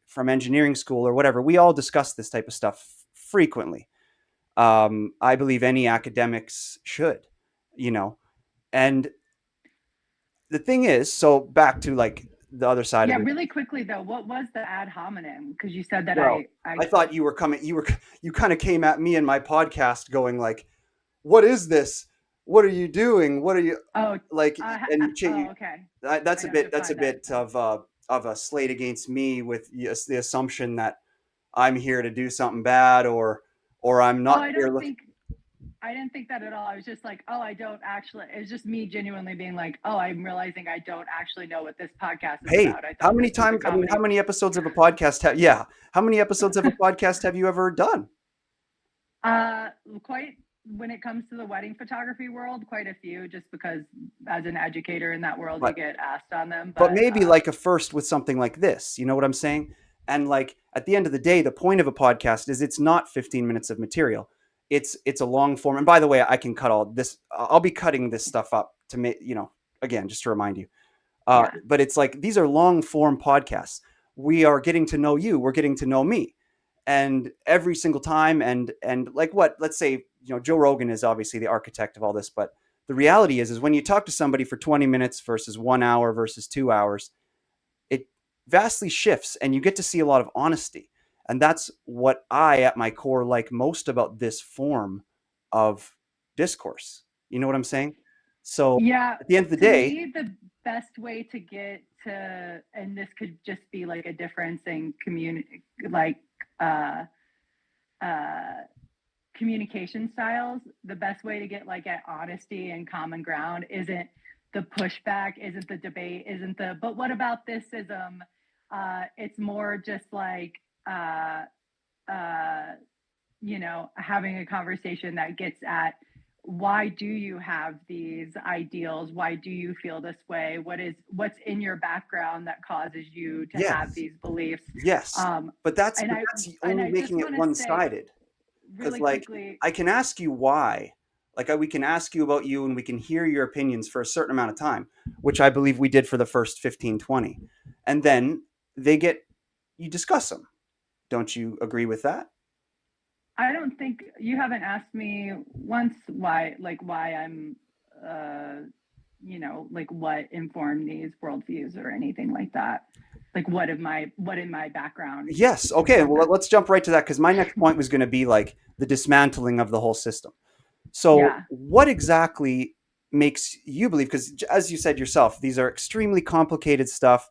from engineering school or whatever. We all discuss this type of stuff frequently. I believe any academics should, you know. And the thing is, so back to like the other side of Yeah, it. really quickly though, what was the ad hominem? Because you said that Well, I I thought you were coming. You kind of came at me in my podcast, going like, "What is this? What are you doing? What are you oh like?" And oh okay. that's I'd a have to bit find that. of a slate against me, with the assumption that I'm here to do something bad, or I'm Oh, not here looking. I didn't think that at all. I was just like, oh, I don't actually. It's just me genuinely being like, oh, I'm realizing I don't actually know what this podcast is Hey, about. I how thought many this was a times? I mean, how comedy. many episodes of a podcast have? Yeah, how many episodes of a podcast have you ever done? Uh, quite when it comes to the wedding photography world, quite a few. Just because as an educator in that world, you But get asked on them. maybe like a first with something like this. You know what I'm saying? And like at the end of the day, the point of a podcast is it's not 15 minutes of material. It's a long form. And by the way, I can cut all this. I'll be cutting this stuff up to make, again, just to remind you. Yeah, But it's like these are long form podcasts. We are getting to know you. We're getting to know me, and every single time. And like what? Let's say, Joe Rogan is obviously the architect of all this, but the reality is when you talk to somebody for 20 minutes versus 1 hour versus 2 hours, it vastly shifts, and you get to see a lot of honesty. And that's what I, at my core, like most about this form of discourse. You know what I'm saying? So yeah. at the end of the To day, me, the best way to get to, and this could just be like a difference in community, like uh, uh, communication styles, the best way to get like at honesty and common ground isn't the pushback, isn't the debate, isn't the but what about this ism. It's more just like uh, having a conversation that gets at why do you have these ideals, why do you feel this way, what's in your background that causes you to have yes, these beliefs. yes, um, but that's and but I that's and only I just making it want to say one-sided. Because really like quickly. I can ask you why, like we can ask you about you, and we can hear your opinions for a certain amount of time, which I believe we did for the first 15, 20, and then they get you discuss them. Don't you agree with that? I don't think you haven't asked me once why I'm, like what informed these worldviews or anything like that. Like what in my background Yes. Okay. informed Well, them. let's jump right to that, because my next point was going to be like the dismantling of the whole system. So, Yeah, what exactly makes you believe? Because as you said yourself, these are extremely complicated stuff.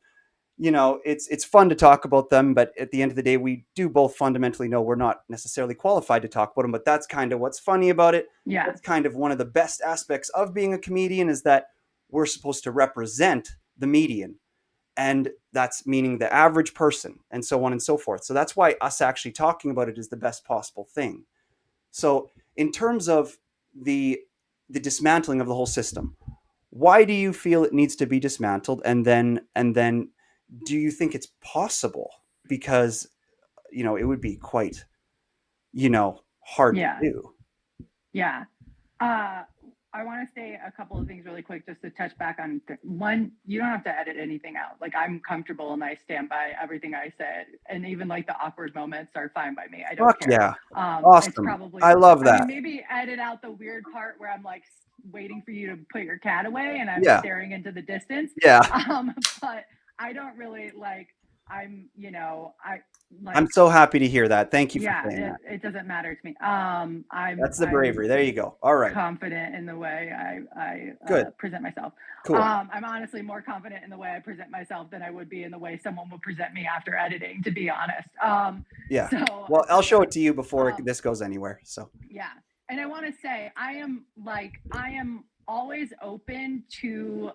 It's fun to talk about them, but at the end of the day, we do both fundamentally know we're not necessarily qualified to talk about them. But that's kind of what's funny about it. yeah, That's kind of one of the best aspects of being a comedian, is that we're supposed to represent the median, and that's meaning the average person, and so on and so forth. So that's why us actually talking about it is the best possible thing. So in terms of the the dismantling of the whole system, why do you feel it needs to be dismantled? And then do you think it's possible? Because it would be quite hard to yeah, do. yeah. Uh, I want to say a couple of things really quick, just to touch back on one. You don't have to edit anything out. Like I'm comfortable and I stand by everything I said, and even like the awkward moments are fine by me. I don't Fuck care. yeah. It's Awesome. probably. I love I mean, that. maybe edit out the weird part where I'm like waiting for you to put your cat away and I'm Yeah. staring into the distance. Yeah. But I don't really like. I I'm like so happy to hear that. Thank you for yeah, saying that. it doesn't matter to me. That's the I'm bravery. There you go. All right. confident in the way I Good. present myself. Cool. I'm honestly more confident in the way I present myself than I would be in the way someone would present me after editing, to be honest. Yeah. Well, I'll So show yeah, it to you before um, this goes anywhere. So, yeah. And I want to say, I am always open to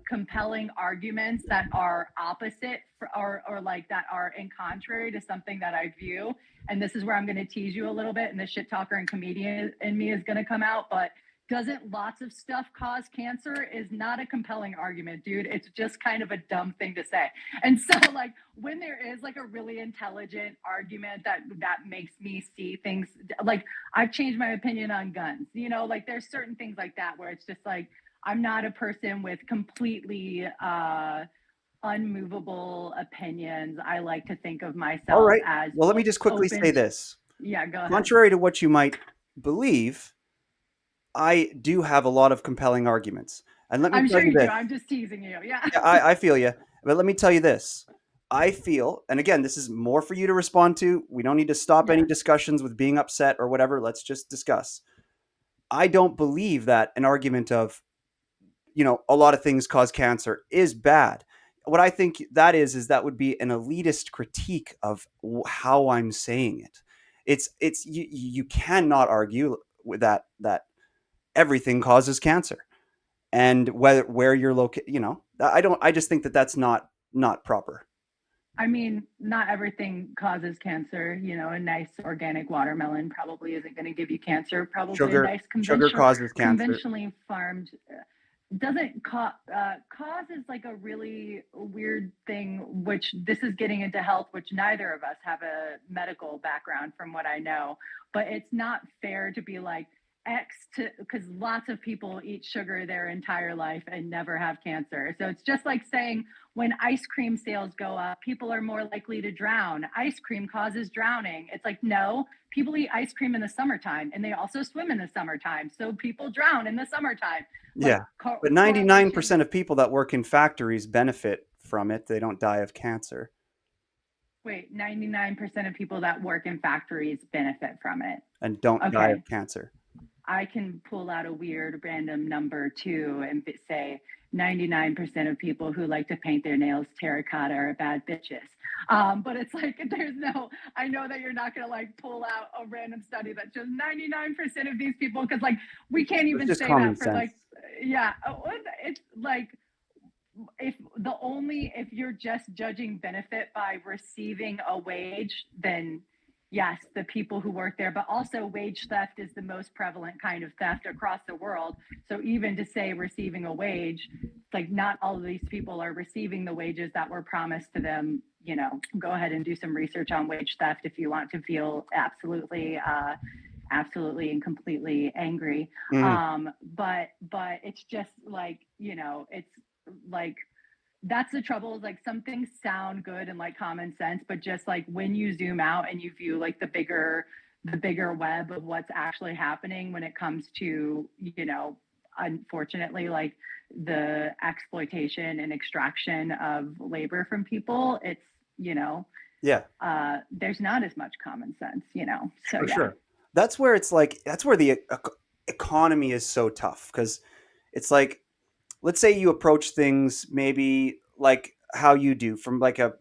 compelling arguments that are opposite or like that are in contrary to something that I view. And this is where I'm going to tease you a little bit, and the shit talker and comedian in me is going to come out. But doesn't lots of stuff cause cancer is not a compelling argument, dude. It's just kind of a dumb thing to say. And so like when there is like a really intelligent argument that makes me see things, like I've changed my opinion on guns, you know, like there's certain things like that where it's just like I'm not a person with completely unmovable opinions. I like to think of All myself right. as Well, let me just quickly say open to, this. yeah, go ahead. Contrary to what you might believe, I do have a lot of compelling arguments. And let me I'm tell sure you you do. this. I'm just teasing you. Yeah. Yeah, I feel you. But let me tell you this. I feel, and again, this is more for you to respond to. We don't need to stop any Yeah. discussions with being upset or whatever. Let's just discuss. I don't believe that an argument of, a lot of things cause cancer is bad. What I think that is that would be an elitist critique of how I'm saying it. It's you cannot argue with that everything causes cancer, and where you're located. I just think that that's not proper. I mean, not everything causes cancer. You know, a nice organic watermelon probably isn't going to give you cancer. Probably a nice Sugar causes cancer. conventionally farmed doesn't cause is like a really weird thing, which this is getting into health, which neither of us have a medical background from what I know. But it's not fair to be like X to, because lots of people eat sugar their entire life and never have cancer. So it's just like saying when ice cream sales go up, people are more likely to drown. Ice cream causes drowning. It's like, no, people eat ice cream in the summertime and they also swim in the summertime. So people drown in the summertime. Like Yeah, but correlation. 99% of people that work in factories benefit from it. They don't die of cancer Wait, 99% of people that work in factories benefit from it. and don't die Okay. of cancer. I can pull out a weird random number too and say 99% of people who like to paint their nails terracotta are bad bitches. But it's like, there's no, I know that you're not going to like pull out a random study that shows 99% of these people, because like we can't It's even just say common that for sense. like, yeah, it's like, if you're just judging benefit by receiving a wage, then yes, the people who work there, but also wage theft is the most prevalent kind of theft across the world. So even to say receiving a wage, like not all of these people are receiving the wages that were promised to them. You know, go ahead and do some research on wage theft if you want to feel absolutely and completely angry. Mm, But it's just like, it's like that's the trouble, is like some things sound good and like common sense, but just like when you zoom out and you view like the bigger web of what's actually happening when it comes to, unfortunately, like the exploitation and extraction of labor from people, it's, yeah, there's not as much common sense, so for yeah. sure. That's where the economy is so tough, because it's like, let's say you approach things maybe like how you do from like a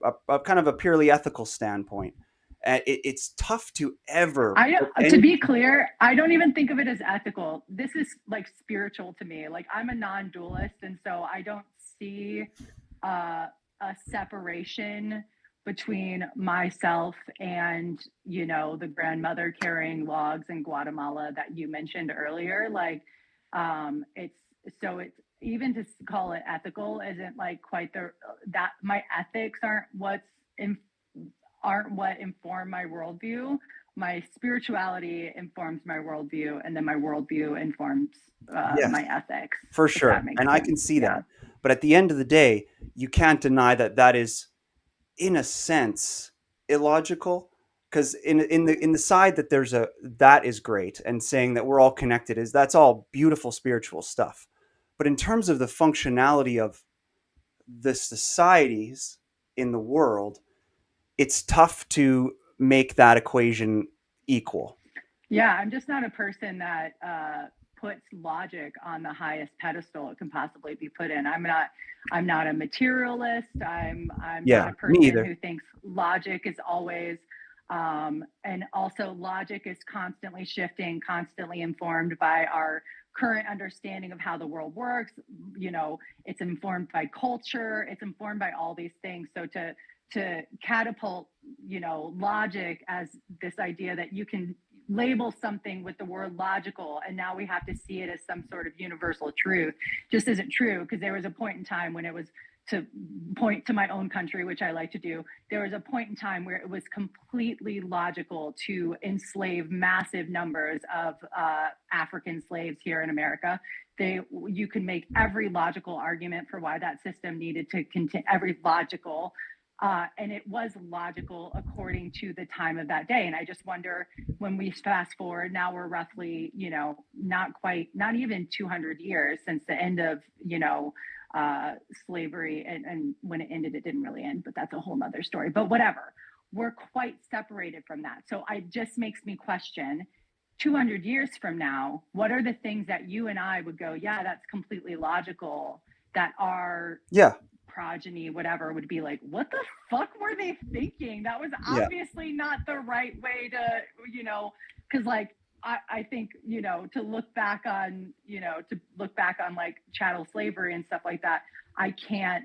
kind of a purely ethical standpoint, and it's tough to ever I put To any. be clear, I don't even think of it as ethical. This is like spiritual to me. Like I'm a non-dualist, and so I don't see a separation between myself and the grandmother carrying logs in Guatemala that you mentioned earlier. Like, it's even to call it ethical isn't like quite the that my ethics in, aren't what inform my worldview. My spirituality informs my worldview, and then my worldview informs Yes, my ethics, for if that sure, makes and I can sense. see Yeah. that. But at the end of the day, you can't deny that that is, in a sense, illogical. Because in the side that there's a that is great, and saying that we're all connected, is that's all beautiful spiritual stuff. But in terms of the functionality of the societies in the world, it's tough to make that equation equal. Yeah, I'm just not a person that puts logic on the highest pedestal it can possibly be put in. I'm not a materialist. I'm not Yeah, a me person either. who thinks logic is always and also logic is constantly shifting, constantly informed by our current understanding of how the world works. You know, it's informed by culture, it's informed by all these things. So to catapult, you know, logic as this idea that you can label something with the word logical and now we have to see it as some sort of universal truth just isn't true. Because there was a point in time when it was, to point to my own country, which I like to do, there was a point in time where it was completely logical to enslave massive numbers of African slaves here in America. You can make every logical argument for why that system needed to continue, every logical, and it was logical according to the time of that day. And I just wonder, when we fast forward, now we're roughly, you know, not even 200 years since the end of, you know, slavery. And when it ended, it didn't really end, but that's a whole nother story. But whatever, we're quite separated from that. So it just makes me question, 200 years from now, what are the things that you and I would go, yeah, that's completely logical, that our Yeah. progeny, whatever, would be like, what the fuck were they thinking? That was Yeah. obviously not the right way to, you know, because like I think, you know, to look back on, you know, to look back on like chattel slavery and stuff like that, I can't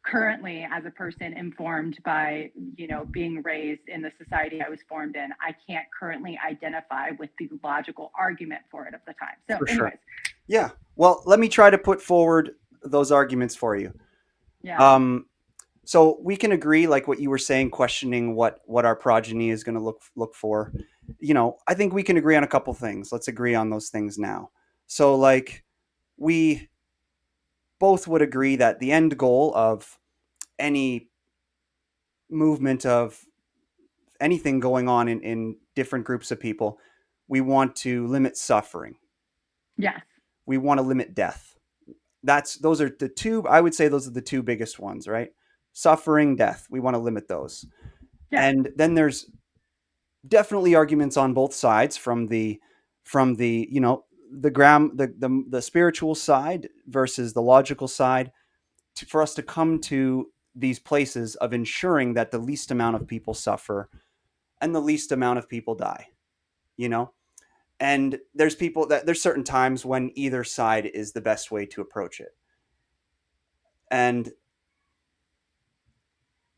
currently, as a person informed by, you know, being raised in the society I was formed in, I can't currently identify with the logical argument for it at the time. So For sure. anyways, Yeah. Well, let me try to put forward those arguments for you. yeah, Um, so we can agree, like what you were saying, questioning what our progeny is going to look for. You know, I think we can agree on a couple things. Let's agree on those things now. So, like, we both would agree that the end goal of any movement of anything going on in different groups of people, we want to limit suffering. yes, We want to limit death. Those are the two. I would say those are the two biggest ones, right? Suffering, death. We want to limit those. yeah. And then there's definitely arguments on both sides from the you know the spiritual side versus the logical side for us to come to these places of ensuring that the least amount of people suffer and the least amount of people die, you know. And there's certain times when either side is the best way to approach it. And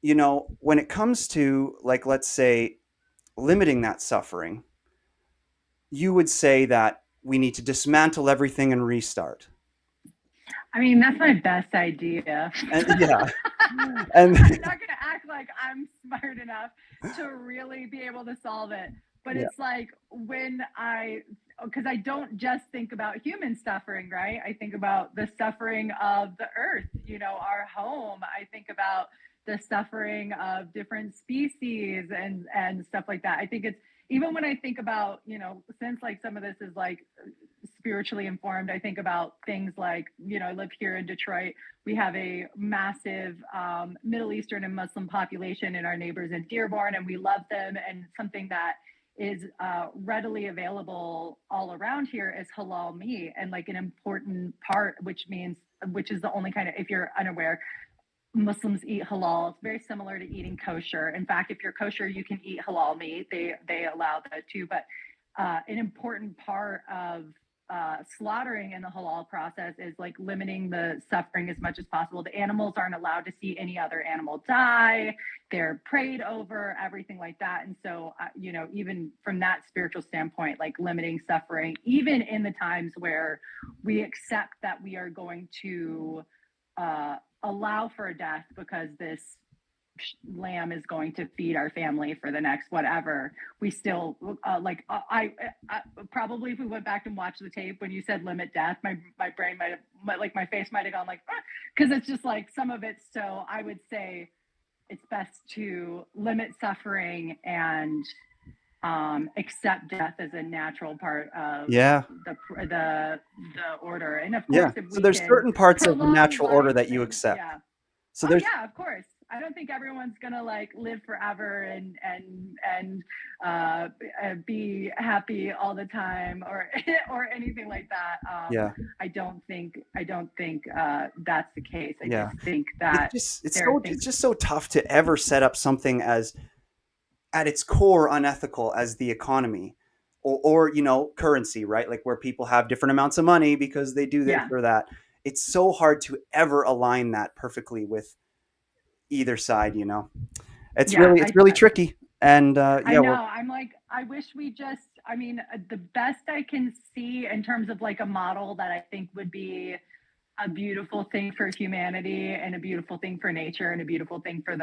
you know, when it comes to, like, let's say, limiting that suffering, you would say that we need to dismantle everything and restart. I mean, that's my best idea. And yeah, and I'm not going to act like I'm smart enough to really be able to solve it. But yeah, it's like because I don't just think about human suffering, right? I think about the suffering of the earth, you know, our home. I think about the suffering of different species and stuff like that. I think it's, even when I think about, you know, since like some of this is like spiritually informed, I think about things like, you know, I live here in Detroit. We have a massive Middle Eastern and Muslim population in our neighbors in Dearborn, and we love them. And something that is readily available all around here is halal meat, and like an important part, which is the only kind of, if you're unaware, Muslims eat halal. It's very similar to eating kosher. In fact, if you're kosher, you can eat halal meat. They allow that too. But an important part of slaughtering in the halal process is like limiting the suffering as much as possible. The animals aren't allowed to see any other animal die. They're prayed over, everything like that. And so, you know, even from that spiritual standpoint, like limiting suffering, even in the times where we accept that we are going to allow for a death because this lamb is going to feed our family for the next whatever, we still I probably, if we went back and watched the tape when you said limit death, my brain might have, like my face might have gone like, because it's just like some of it. So I would say it's best to limit suffering and accept death as a natural part of yeah, the order. And of yeah. course, if So we there's can certain parts of the prolong natural order life, that you then accept. yeah. So Oh there's yeah, of course. I don't think everyone's gonna like live forever and be happy all the time, or or anything like that. yeah, I don't think that's the case. I yeah. just think that there are things. It's just so tough to ever set up something as at its core unethical as the economy. or currency, right? Like where people have different amounts of money because they do this Yeah. or that. It's so hard to ever align that perfectly with either side. It's Yeah. really it's really tricky. And I yeah, know. we're I'm like, I wish we just, I mean, the best I can see in terms of like a model that I think would be a beautiful thing for humanity and a beautiful thing for nature and a beautiful thing for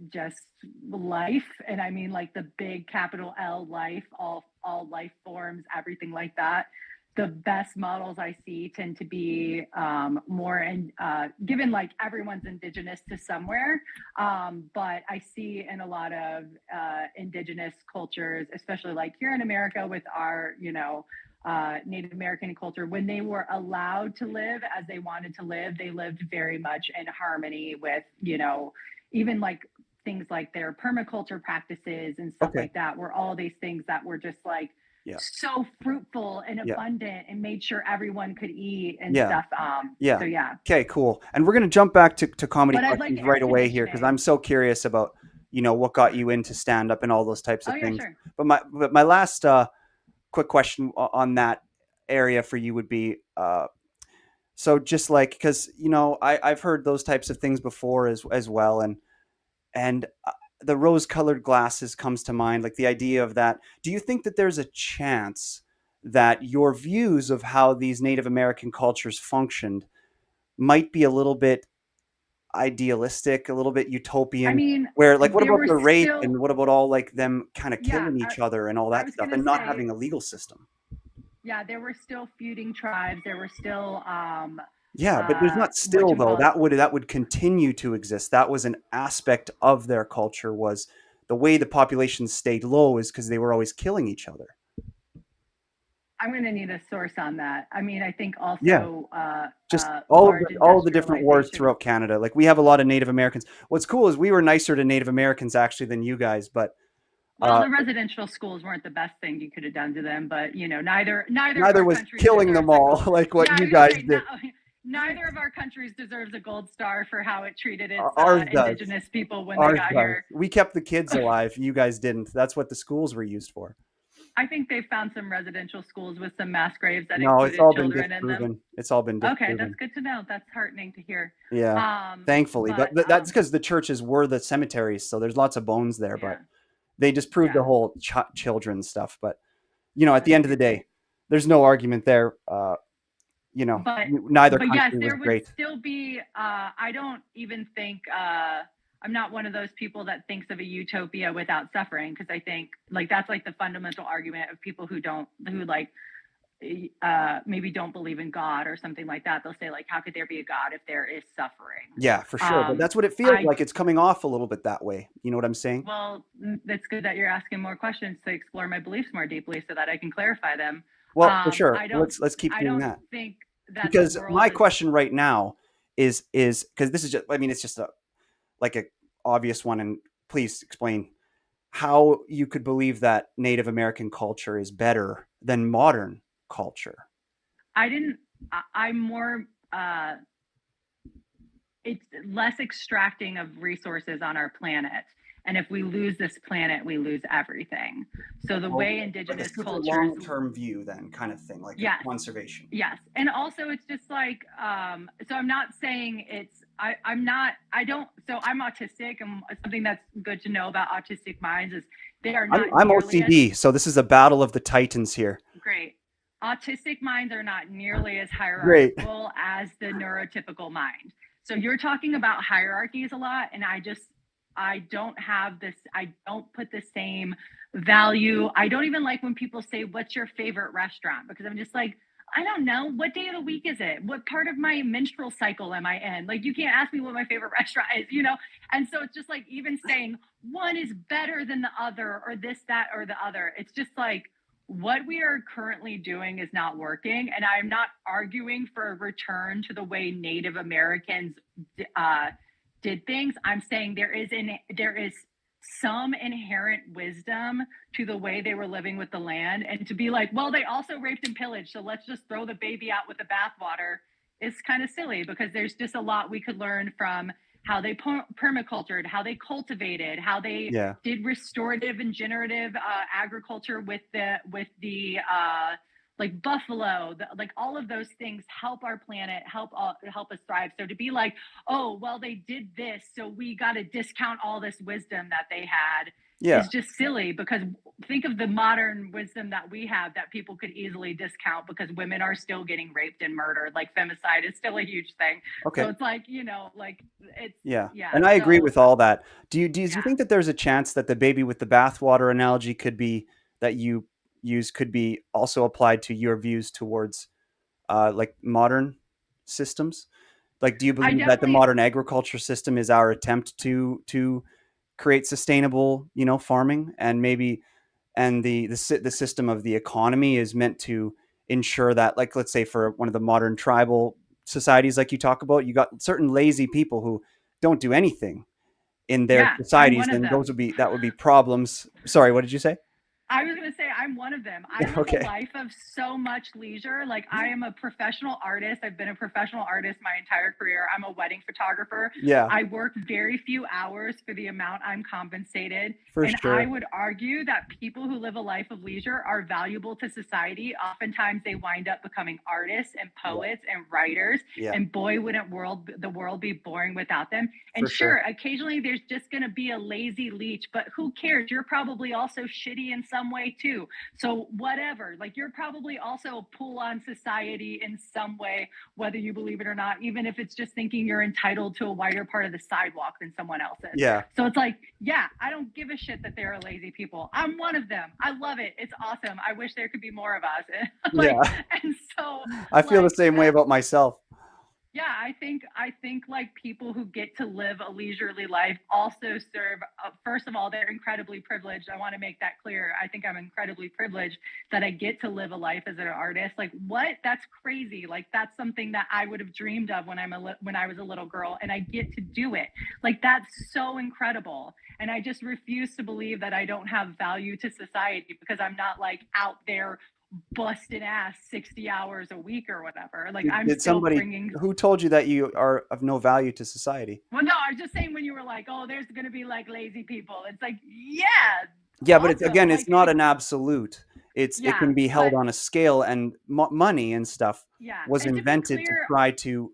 just life. And I mean like the big capital L life, all life forms, everything like that. The best models I see tend to be more and given like everyone's indigenous to somewhere, but I see in a lot of indigenous cultures, especially like here in America with our Native American culture, when they were allowed to live as they wanted to live, they lived very much in harmony with even like things like their permaculture practices and stuff okay. like that, were all these things that were just like Yeah, so fruitful and yeah, abundant and made sure everyone could eat and yeah, stuff. yeah. So yeah. Okay, cool. And we're gonna jump back to comedy But I'd like questions air right away here because I'm conditioning. so curious about what got you into stand up and all those types Oh of yeah, things. sure. But my last quick question on that area for you would be so just like because I've heard those types of things before as well, and the rose colored glasses comes to mind, like the idea of that. Do you think that there's a chance that your views of how these Native American cultures functioned might be a little bit idealistic, a little bit I utopian? mean, Where like what there about were the rape still, and what about all like them kind of yeah, killing each other and all I that was stuff gonna and not say, having a legal system? yeah, there were still feuding tribes. There were still Yeah, but there's not what still you though. call it. That would continue to exist. That was an aspect of their culture, was the way the population stayed low is because they were always killing each other. I'm gonna need a source on that. I mean, I think Yeah, also just large all of the different wars industrialization. throughout Canada. Like we have a lot of Native Americans. What's cool is we were nicer to Native Americans actually than you guys, but Well, uh, the residential schools weren't the best thing you could have done to them, but neither of neither our was countries killing them deserves a all gold. like what Yeah, I you was gonna guys say no, did. neither of our countries deserves a gold star for how it treated its Ours does. indigenous people when they Ours got does. here. We kept the kids alive. You guys didn't. That's what the schools were used for. I think they found some residential schools with some mass graves that No, it's included all been children in them. disproven. It's all been Okay, that's disproven. good to know. That's heartening to hear. Yeah, Um, thankfully, but but that's because the churches were the cemeteries, so there's lots of bones there. But yeah, they disproved the yeah. whole children stuff. But at the That's end of the crazy. day, there's no argument there. but Neither but yes, country was there would great. still be I don't even think I'm not one of those people that thinks of a utopia without suffering, because I think like that's like the fundamental argument of people who like maybe don't believe in God or something like that. They'll say like, how could there be a God if there is suffering? Yeah, for sure. But that's what it feels I like. It's coming off a little bit that way. You know what I'm saying? Well, that's good that you're asking more questions to explore my beliefs more deeply so that I can clarify them. Well, for sure. I don't Let's keep I doing don't that. think that the Because world my is. question right now is because this is just, I mean, it's just a obvious one, and please explain how you could believe that Native American culture is better than modern culture. I didn't. I'm more. It's less extracting of resources on our planet, and if we lose this planet, we lose everything. So the way Okay. Like a indigenous super cultures. long term view, then, kind of thing, like a Yes. conservation. Yes. And also it's just like so I'm not saying it's I'm not I don't so I'm autistic, and something that's good to know about autistic minds is they are not I'm nearly as OCD, so this is a battle of the titans here. great. Autistic minds are not nearly as Great. hierarchical as the neurotypical mind. So you're talking about hierarchies a lot, and I don't have this. I don't put the same value. I don't even like when people say, "What's your favorite restaurant?" Because I'm just like, I don't know. What day of the week is it? What part of my menstrual cycle am I in? Like, you can't ask me what my favorite restaurant is. And so it's just like even saying one is better than the other, or this, that, or the other. It's just like what we are currently doing is not working. And I'm not arguing for a return to the way Native Americans uh, did things. I'm saying there is some inherent wisdom to the way they were living with the land, and to be like, well, they also raped and pillaged, so let's just throw the baby out with the bathwater is kind of silly, because there's just a lot we could learn from how they permacultured, how they cultivated, how they Yeah. did restorative and generative agriculture with the like buffalo, like all of those things help our planet, help us thrive. So to be like, oh well, they did this, so we got to discount all this wisdom that they had, Yeah. is just silly, because think of the modern wisdom that we have that people could easily discount, because women are still getting raped and murdered. Like femicide is still a huge thing. So Okay. it's like, like it's, Yeah. yeah. And I agree So with all that. Do you yeah, think that there's a chance that the baby with the bathwater analogy could be that you use could be also applied to your views towards like modern systems? Like, do you I believe that the definitely, modern agriculture system is our attempt to create sustainable, farming, and maybe the system of the economy is meant to ensure that, like, let's say for one of the modern tribal societies, like you talk about, you got certain lazy people who don't do anything in their yeah, I'm societies, one of then them. that would be problems. Sorry, what did you say? I was going to say I'm one of them. I live a Okay. life of so much leisure. Like, I am a professional artist. I've been a professional artist my entire career. I'm a wedding photographer. Yeah, I work very few hours for the amount I'm compensated. for And I sure. would argue that people who live a life of leisure are valuable to society. Oftentimes they wind up becoming artists and Yeah, poets and writers. yeah, And boy, wouldn't the world be boring without them. And for sure. sure, occasionally there's just going to be a lazy leech, but who cares? You're probably also shitty in some way too. So whatever, like, you're probably also a pull on society in some way, whether you believe it or not, even if it's just thinking you're entitled to a wider part of the sidewalk than someone else is. Yeah, So it's like, yeah, I don't give a shit that there are lazy people. I'm one of them. I love it. It's awesome. I wish there could be more of us. Like, yeah. and so, I feel the like, same way about myself. yeah, I think like people who get to live a leisurely life also serve, first of all, they're incredibly privileged. I want to make that clear. I think I'm incredibly privileged that I get to live a life as an artist. Like, what? That's crazy. Like, that's something that I would have dreamed of when when I was a little girl, and I get to do it. Like, that's so incredible. And I just refuse to believe that I don't have value to society because I'm not like out there busting ass 60 hours a week or whatever. Like, I'm Did still somebody bringing. who told you that you are of no value to society? Well, no, I was just saying, when you were like, oh, there's going to be like lazy people. It's like, yeah, Yeah, but it's awesome. again, it's Like, not an absolute. It yeah, can be held but on a scale, and money and stuff yeah. was And to be invented to clear, try to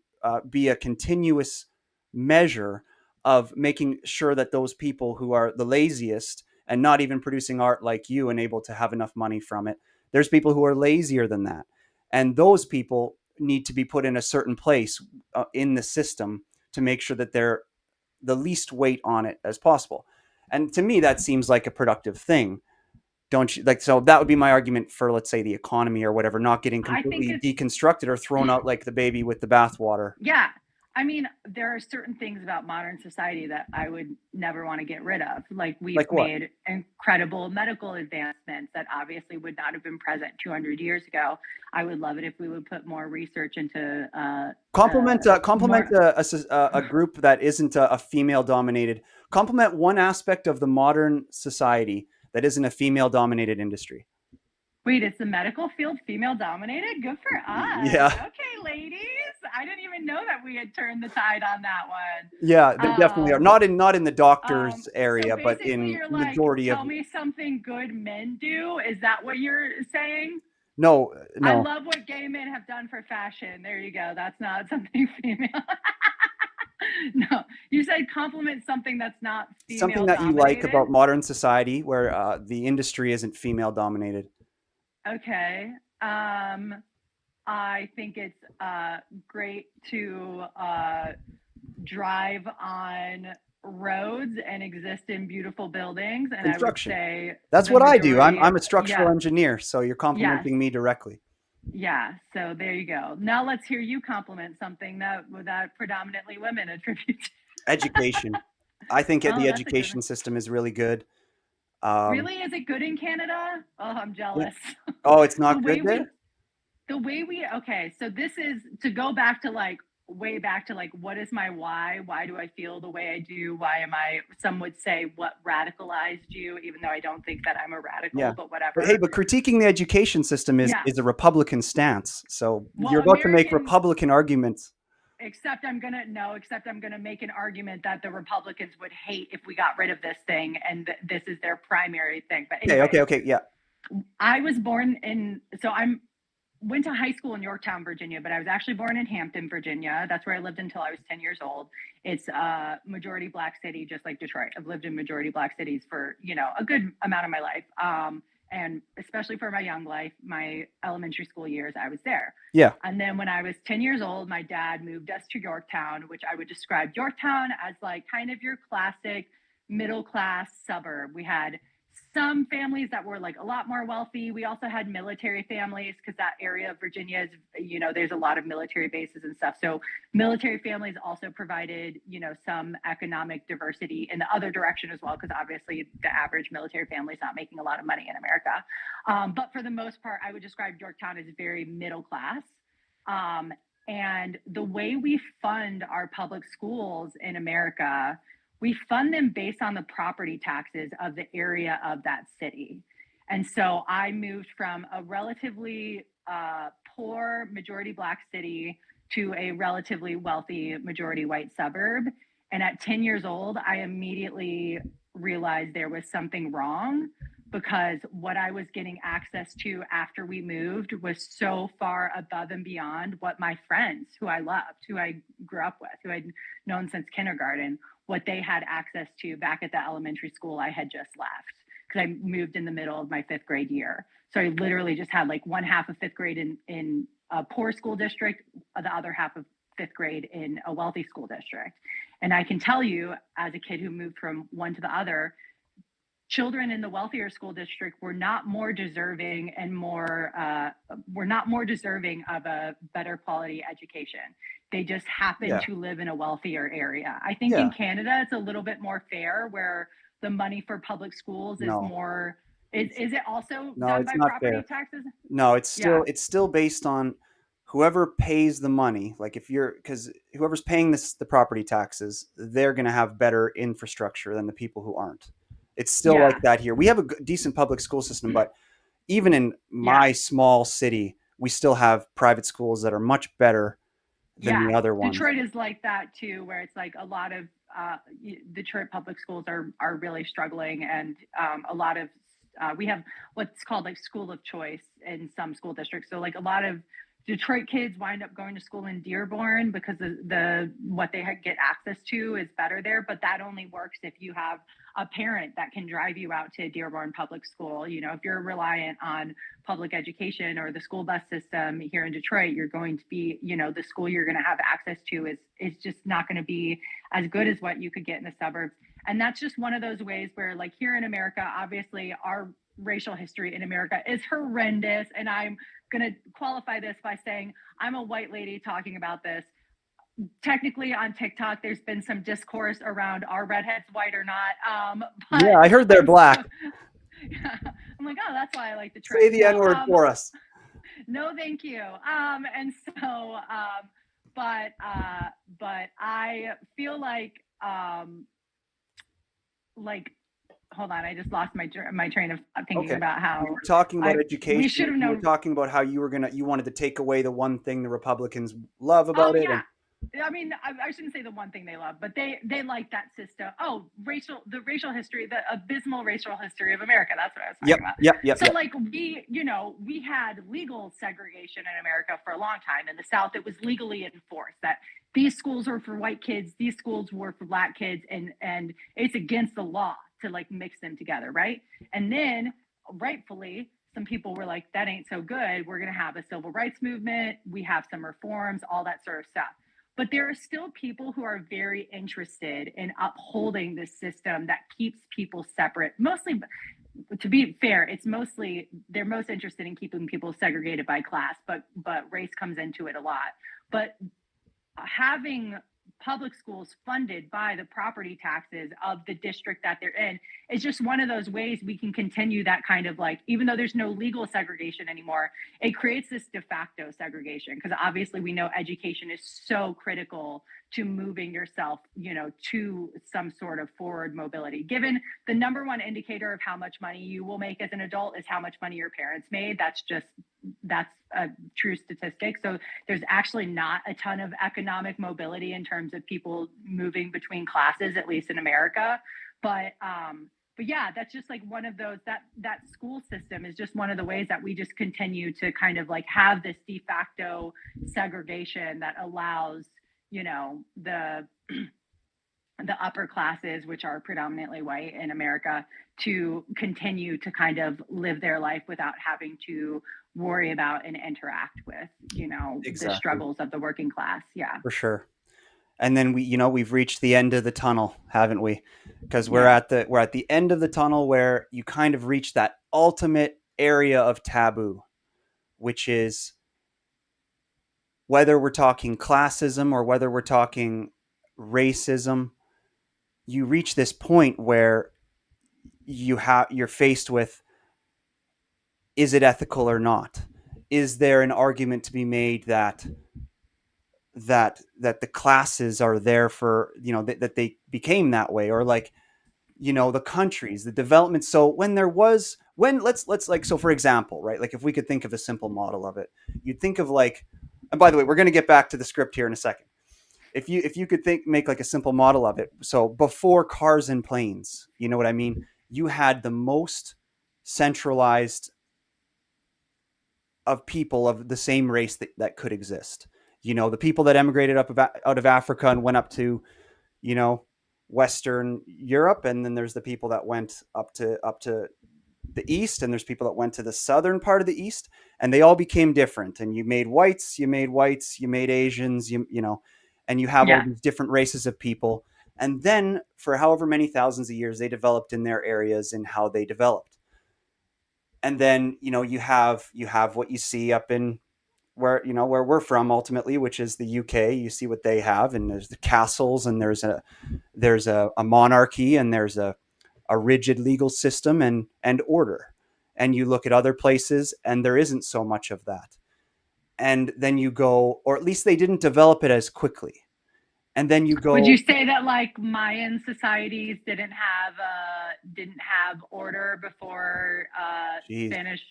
be a continuous measure of making sure that those people who are the laziest and not even producing art like you and able to have enough money from it, there's people who are lazier than that, and those people need to be put in a certain place in the system to make sure that they're the least weight on it as possible. And to me, that seems like a productive thing, don't you? Like, so that would be my argument for, let's say, the economy or whatever, not getting I think completely it's, deconstructed or thrown out like the baby with the bathwater. yeah. I mean, there are certain things about modern society that I would never want to get rid of. Like, we've Like what? made incredible medical advancements that obviously would not have been present 200 years ago. I would love it if we would put more research into Compliment more. a group that isn't a female dominated. Compliment one aspect of the modern society that isn't a female dominated industry. Wait, is the medical field female dominated? Good for us. Yeah, Okay, ladies. I didn't even know that we had turned the tide on that yeah, they definitely are one. not in the doctors So area, but basically, in you're like, majority of tell me something good men do. Is that what you're saying? no, I no, love what gay men have done for fashion. There you go. That's not something female. No, you said compliment something that's not something female that you like dominated. about modern society where the industry isn't female dominated. Okay. I think it's great to drive on roads and exist in beautiful buildings. And I would Construction. say That's the what I do. I'm majority, I'm a structural yeah, engineer, so you're yes, complimenting me directly. yeah. So there you go. Now let's hear you compliment something that predominantly women attribute. Education. I think Oh, the that's a good education one. system is really good. Um, Really? Is it good in Canada? Oh, I'm yeah. jealous. Oh, it's the not way good there? we okay, so this is to go back to like way back to like, what is my why do I feel the way I do, why am I, some would say, what radicalized you, even though I don't think that I'm a Yeah. radical, but But hey, whatever. but critiquing the education system is Yeah, is a Republican stance. So well, you're about to make Americans, Republican arguments. except I'm gonna make an argument that the Republicans would hate if we got rid of this thing, and this is their primary thing. But Okay, anyways, yeah. I was born in, so I'm went to high school in Yorktown, Virginia, but I was actually born in Hampton, Virginia. That's where I lived until I was 10 years old. It's a majority Black city, just like Detroit. I've lived in majority Black cities for, a good amount of my life. And especially for my young life, my elementary school years, I was there. Yeah. And then when I was 10 years old, my dad moved us to Yorktown, which I would describe Yorktown as like kind of your classic middle class suburb. We had some families that were like a lot more wealthy. We also had military families because that area of Virginia is, there's a lot of military bases and stuff. So military families also provided, some economic diversity in the other direction as well, because obviously the average military family is not making a lot of money in America. But for the most part, I would describe Yorktown as very middle class. And the way we fund our public schools in America, we fund them based on the property taxes of the area of that city. And so I moved from a relatively poor majority Black city to a relatively wealthy majority white suburb. And at 10 years old, I immediately realized there was something wrong, because what I was getting access to after we moved was so far above and beyond what my friends, who I loved, who I grew up with, who I'd known since kindergarten, what they had access to back at the elementary school I had just left, because I moved in the middle of my 5th grade year. So I literally just had like one half of 5th grade in a poor school district, the other half of 5th grade in a wealthy school district. And I can tell you, as a kid who moved from one to the other, children in the wealthier school district were not more deserving of a better quality education. They just happened to live in a wealthier area. I think in Canada, it's a little bit more fair, where the money for public schools is more. Is it also done it's by not property fair. taxes? No, it's still based on whoever pays the money. Like because whoever's paying the property taxes, they're going to have better infrastructure than the people who aren't. It's still like that here. We have a decent public school system, but even in my small city, we still have private schools that are much better than the other ones. Detroit is like that too, where it's like a lot of Detroit public schools are really struggling, and a lot of we have what's called like school of choice in some school districts. So like a lot of Detroit kids wind up going to school in Dearborn because the what they get access to is better there. But that only works if you have a parent that can drive you out to Dearborn Public School. If you're reliant on public education or the school bus system here in Detroit, you're going to be, the school you're going to have access to is just not going to be as good as what you could get in the suburbs. And that's just one of those ways where, like, here in America, obviously our racial history in America is horrendous. And I'm going to qualify this by saying I'm a white lady talking about this. Technically on TikTok, there's been some discourse around are redheads white or not. But yeah, I heard they're black. I'm like, oh, that's why I like the trade. Say the N-word for us. No, thank you. And so, but I feel like, hold on, I just lost my train of thinking about how we were talking about education. We should have known. We were talking about how you wanted to take away the one thing the Republicans love about it. Yeah. I mean, I shouldn't say the one thing they love, but they like that system. Oh, the racial history, the abysmal racial history of America. That's what I was talking about. Yep. So like we had legal segregation in America for a long time. In the South, it was legally enforced that these schools were for white kids, these schools were for Black kids, and it's against the law to like mix them together, right? And then rightfully, some people were like, that ain't so good. We're going to have a civil rights movement. We have some reforms, all that sort of stuff. But there are still people who are very interested in upholding this system that keeps people separate. Mostly, to be fair, they're most interested in keeping people segregated by class, but race comes into it a lot. But having public schools funded by the property taxes of the district that they're in is just one of those ways we can continue that kind of, like, even though there's no legal segregation anymore, it creates this de facto segregation, because obviously we know education is so critical to moving yourself, to some sort of forward mobility. Given the number one indicator of how much money you will make as an adult is how much money your parents made. That's just that's a true statistic. So there's actually not a ton of economic mobility in terms of people moving between classes, at least in America. But yeah, that's just like one of those, that school system is just one of the ways that we just continue to kind of like have this de facto segregation that allows, you know, the upper classes, which are predominantly white in America, to continue to kind of live their life without having to worry about and interact with, you know, the Exactly. struggles of the working class. Yeah. For sure. And then we've reached the end of the tunnel, haven't we? Because Yeah. we're at the end of the tunnel where you kind of reach that ultimate area of taboo, which is whether we're talking classism or whether we're talking racism, you reach this point where you're faced with, is it ethical or not? Is there an argument to be made that the classes are there for, that they became that way, or like, the countries, the development. So when let's like, so for example, right, like if we could think of a simple model of it, you'd think of like, and by the way, we're going to get back to the script here in a second. If you could make like a simple model of it, so before cars and planes, you know what I mean, you had the most centralized of people of the same race that could exist. The people that emigrated out of Africa and went up to, you know, Western Europe, and then there's the people that went up to the east, and there's people that went to the southern part of the east, and they all became different. And you made Asians, and you have all Yeah. these different races of people. And then for however many thousands of years, they developed in their areas and how they developed. And then you have what you see up in where we're from ultimately, which is the UK. You see what they have, and there's the castles, and there's a monarchy, and there's a rigid legal system and order. And you look at other places, and there isn't so much of that. And then you go, or at least they didn't develop it as quickly. And then you Would you go, say that like Mayan societies didn't have order before geez, Spanish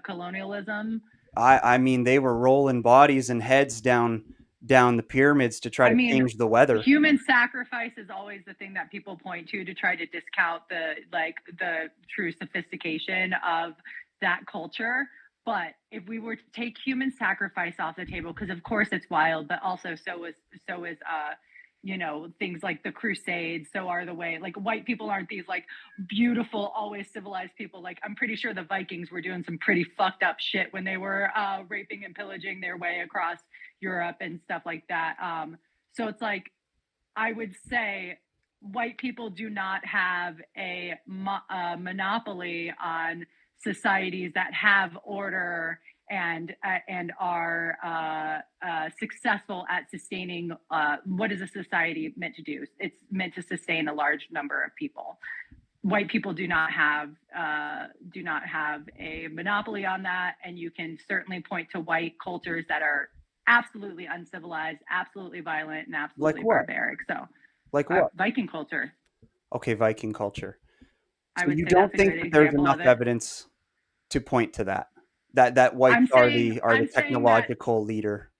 colonialism? I mean, they were rolling bodies and heads down the pyramids to try I to mean, change the weather. human sacrifice is always the thing that people point to try to discount the true sophistication of that culture. But if we were to take human sacrifice off the table, because of course it's wild, but also so is you know, things like the Crusades. So are the way, like, white people aren't these like beautiful, always civilized people. Like, I'm pretty sure the Vikings were doing some pretty fucked up shit when they were raping and pillaging their way across Europe and stuff like that. So it's like, I would say white people do not have a monopoly on societies that have order and are successful at sustaining. What is a society meant to do? It's meant to sustain a large number of people. White people do not have a monopoly on that, and you can certainly point to white cultures that are absolutely uncivilized, absolutely violent, and Like absolutely what? barbaric. So, Like what? Viking culture, Okay, Viking culture. I So would you say that's don't a think great that there's example enough of it. evidence to point to that whites are the I'm saying that technological leader?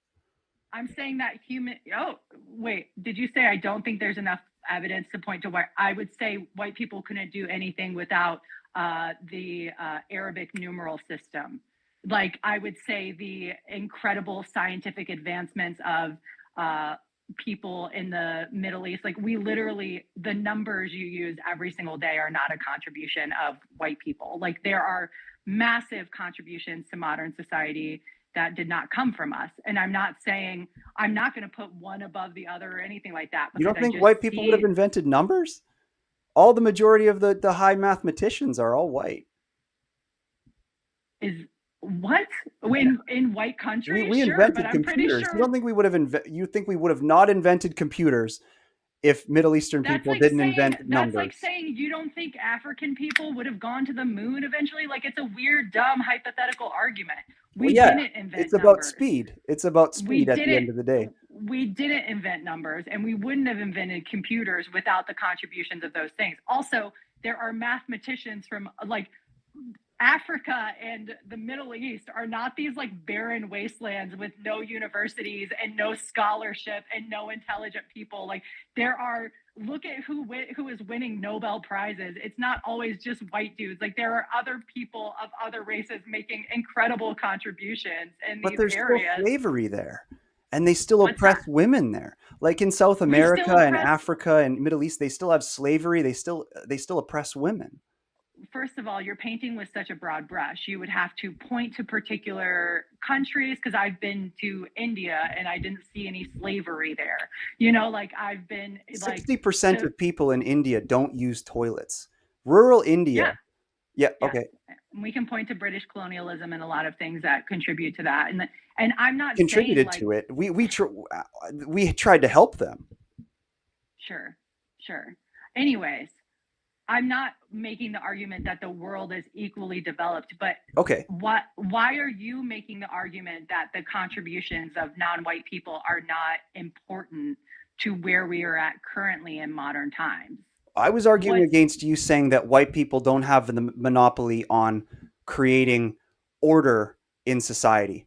I'm saying that human. Oh, wait. Did you say I don't think there's enough evidence to point to why? I would say white people couldn't do anything without the Arabic numeral system. Like, I would say the incredible scientific advancements of uh, people in the Middle East. Like, we literally, the numbers you use every single day are not a contribution of white people. Like, there are massive contributions to modern society that did not come from us. And I'm not saying I'm not going to put one above the other or anything like that, You because don't I think just white people would have see invented numbers? All the majority of the high mathematicians are all white. is what Yeah. in white We, countries, we sure, but invented I'm pretty computers. You sure don't think we would have you think we would have not invented computers if Middle Eastern people didn't invent that's like numbers? saying you don't think African people would have gone to the moon eventually. Like, it's a weird, dumb hypothetical argument. Well, We yeah, didn't it's invent about numbers. speed. It's about we speed at the didn't end of the day. we didn't invent numbers, and we wouldn't have invented computers without the contributions of those things. Also, there are mathematicians from like Africa and the Middle East are not these like barren wastelands with no universities and no scholarship and no intelligent people. Like there are, look at who is winning Nobel prizes. It's not always just white dudes. Like there are other people of other races making incredible contributions in But these there's still areas. slavery there, and they still What's oppress that? women there. Like in South We America still and oppress, Africa and Middle East, they still have slavery. They still oppress women. first of all, you're painting with such a broad brush. You would have to point to particular countries, because I've been to India and I didn't see any slavery there. Like I've been like 60% to, of people in India don't use toilets. Rural yeah, India, yeah, yes. okay, We can point to British colonialism and a lot of things that contribute to that. And I'm not saying contributed like, to it. We tried to help them. sure, sure. Anyways, I'm not making the argument that the world is equally developed, but Okay, why are you making the argument that the contributions of non-white people are not important to where we are at currently in modern times? I was arguing What's against you saying that white people don't have the monopoly on creating order in society.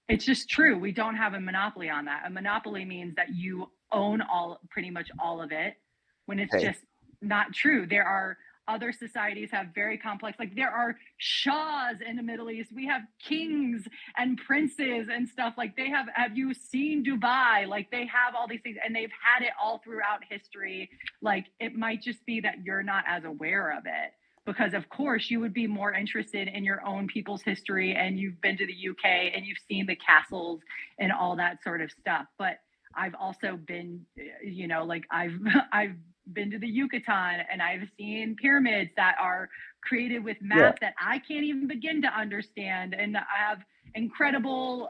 It's just true. We don't have a monopoly on that. A monopoly means that you own pretty much all of it, when it's Okay. just not true. There are other societies have very complex, like there are shahs in the Middle East. We have kings and princes and stuff. Like have you seen Dubai? Like they have all these things and they've had it all throughout history. Like it might just be that you're not as aware of it, because of course you would be more interested in your own people's history and you've been to the UK and you've seen the castles and all that sort of stuff. But I've also been, like I've been to the Yucatan and I've seen pyramids that are created with Yeah. math that I can't even begin to understand, and I have incredible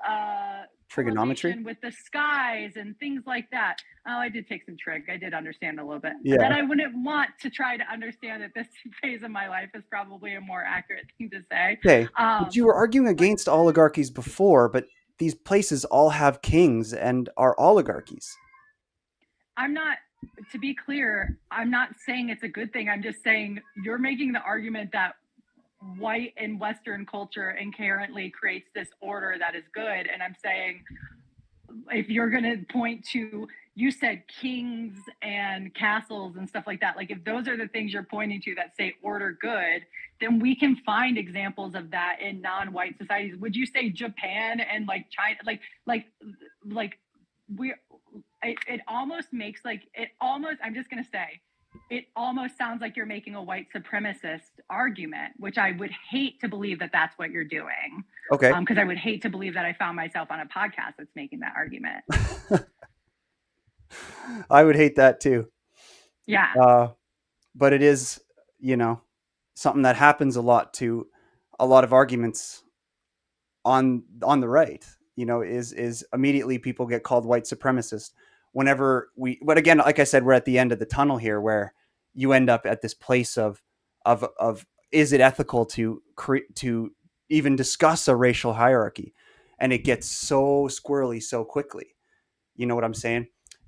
Trigonometry. correlation with the skies and things like that. Oh, I did take some trig. I did understand a little bit. That Yeah. I wouldn't want to try to understand at this phase of my life is probably a more accurate thing to say. Okay. But you were arguing But against oligarchies before, but these places all have kings and are oligarchies. I'm not, to be clear, I'm not saying it's a good thing. I'm just saying you're making the argument that white and Western culture inherently creates this order that is good. And I'm saying, if you're going to point to, you said kings and castles and stuff like that, like if those are the things you're pointing to that say order good, then we can find examples of that in non-white societies. Would you say Japan and like China, like we it almost makes like it almost, I'm just going to say, it almost sounds like you're making a white supremacist argument, which I would hate to believe that that's what you're doing. Okay. Because I would hate to believe that I found myself on a podcast that's making that argument. I would hate that too. Yeah. Uh, but it is, you know, something that happens a lot to a lot of arguments on the right. Is immediately people get called white supremacist whenever we. But again, like I said, we're at the end of the tunnel here, where you end up at this place of is it ethical to even discuss a racial hierarchy, and it gets so squirrely so quickly. You know what I'm saying?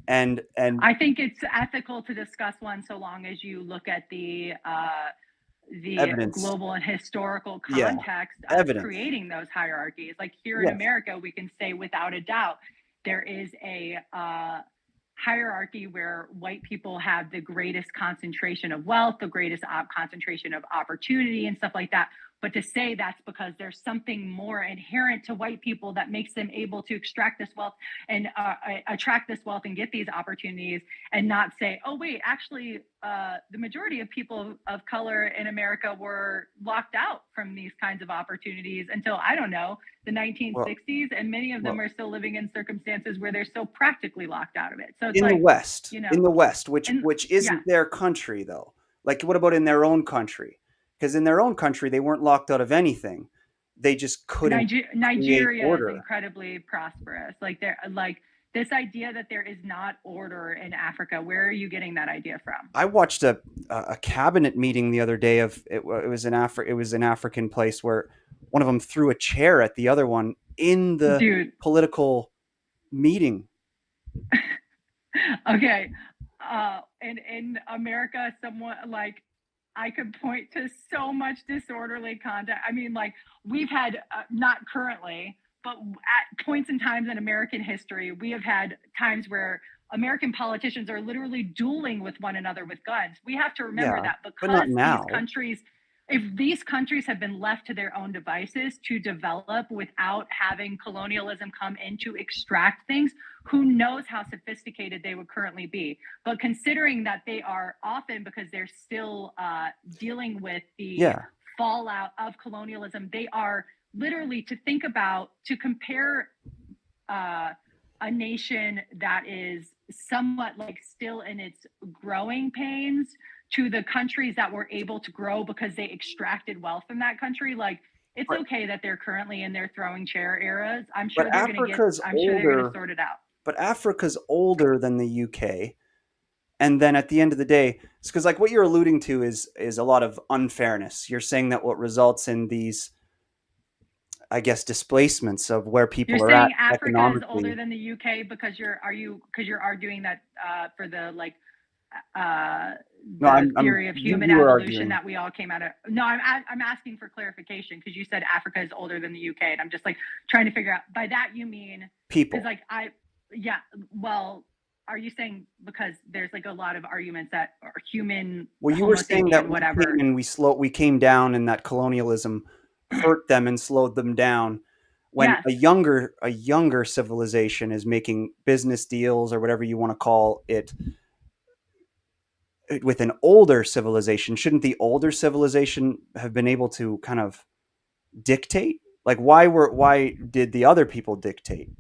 And I think it's ethical to discuss one so long as you look at the evidence, global and historical yeah, context of evidence, creating those hierarchies. Like here in yes. America, we can say without a doubt there is a hierarchy where white people have the greatest concentration of wealth, the greatest concentration of opportunity, and stuff like that. But to say that's because there's something more inherent to white people that makes them able to extract this wealth and attract this wealth and get these opportunities, and not say, oh, wait, actually, the majority of people of color in America were locked out from these kinds of opportunities until, I don't know, the Well, 1960s. And many of them well, are still living in circumstances where they're still practically locked out of it. So it's in the like, West, you know, in the West, which and which yeah, isn't their country though. Like, what about in their own country? Because in their own country, they weren't locked out of anything. They just couldn't create Nigeria is order. incredibly prosperous. Like they're like this idea that there is not order in Africa. Where are you getting that idea from? I watched a cabinet meeting the other day of it. It was an African place where one of them threw a chair at the other one in the Dude, political meeting. okay. In America, someone like I could point to so much disorderly conduct. I mean, like we've had, not currently, but at points in times in American history, we have had times where American politicians are literally dueling with one another with guns. We have to remember Yeah, that but not because these now. countries, if these countries have been left to their own devices to develop without having colonialism come in to extract things, who knows how sophisticated they would currently be. But considering that they are often, because they're still dealing with the Yeah, fallout of colonialism, they are literally, to think about, to compare uh, a nation that is somewhat like still in its growing pains to the countries that were able to grow because they extracted wealth from that country. Like, it's but okay that they're currently in their throwing chair eras. but Africa's I'm sure they're going to older. sort it out. But Africa's older than the UK. And then at the end of the day, it's because like what you're alluding to is a lot of unfairness. You're saying that what results in these, I guess, displacements of where You're people are at saying Africa is older economically. than the UK because you're arguing that for uh, No, the I'm theory of you human you were evolution arguing that we all came out of. No, I'm asking for clarification because you said Africa is older than the UK, and I'm just like trying to figure out, by that you mean, because people. like yeah, well, are you saying because there's like a lot of arguments that are human, Well, you were Homo saying that sapien, we came whatever. and we came down, and that colonialism hurt them and slowed them down. When Yes. a younger civilization is making business deals or whatever you want to call it with an older civilization, shouldn't the older civilization have been able to kind of dictate? Like why did the other people dictate?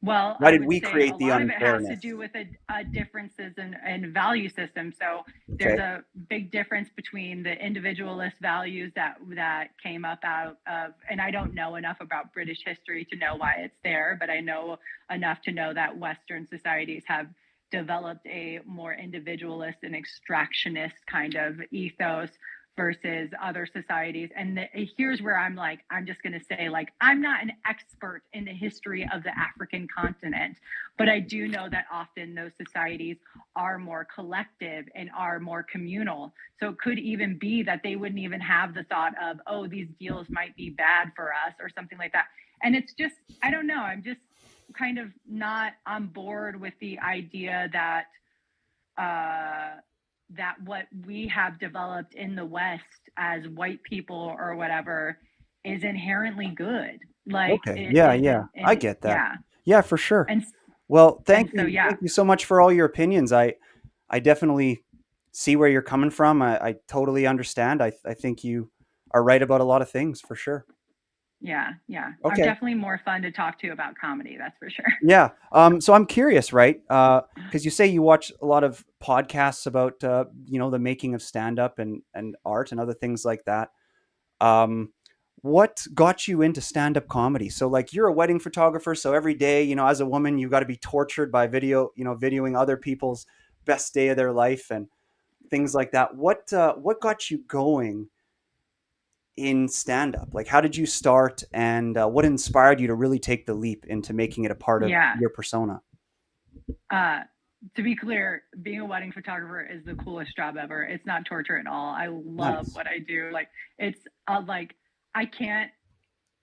Well, Why I did would we say a create the lot of it has to do unfairness? with a differences in value system. So there's Okay. a big difference between the individualist values that came up out of, and I don't know enough about British history to know why it's there, but I know enough to know that Western societies have developed a more individualist and extractionist kind of ethos versus other societies. And here's where I'm like, I'm just going to say, like, I'm not an expert in the history of the African continent, but I do know that often those societies are more collective and are more communal. So it could even be that they wouldn't even have the thought of, oh, these deals might be bad for us or something like that. And it's just, I don't know. I'm just kind of not on board with the idea that uh, that what we have developed in the West as white people or whatever is inherently good. Like Okay. it Yeah, yeah. isn't, I and get that. yeah, Yeah, for sure. and Well, and thank so you. yeah, Thank you so much for all your opinions. I definitely see where you're coming from. I totally understand. I think you are right about a lot of things for sure. yeah. I'm Okay. definitely more fun to talk to about comedy. That's for sure. Yeah. So I'm curious, right? Because you say you watch a lot of podcasts about the making of stand up and art and other things like that. Um, what got you into stand up comedy? So like you're a wedding photographer, so every day, as a woman, you've got to be tortured by videoing other people's best day of their life and things like that. What got you going in stand up? Like how did you start and what inspired you to really take the leap into making it a part of Yeah. your persona? Uh, to be clear, being a wedding photographer is the coolest job ever. It's not torture at all. I love Nice. what I do. Like it's like I can't.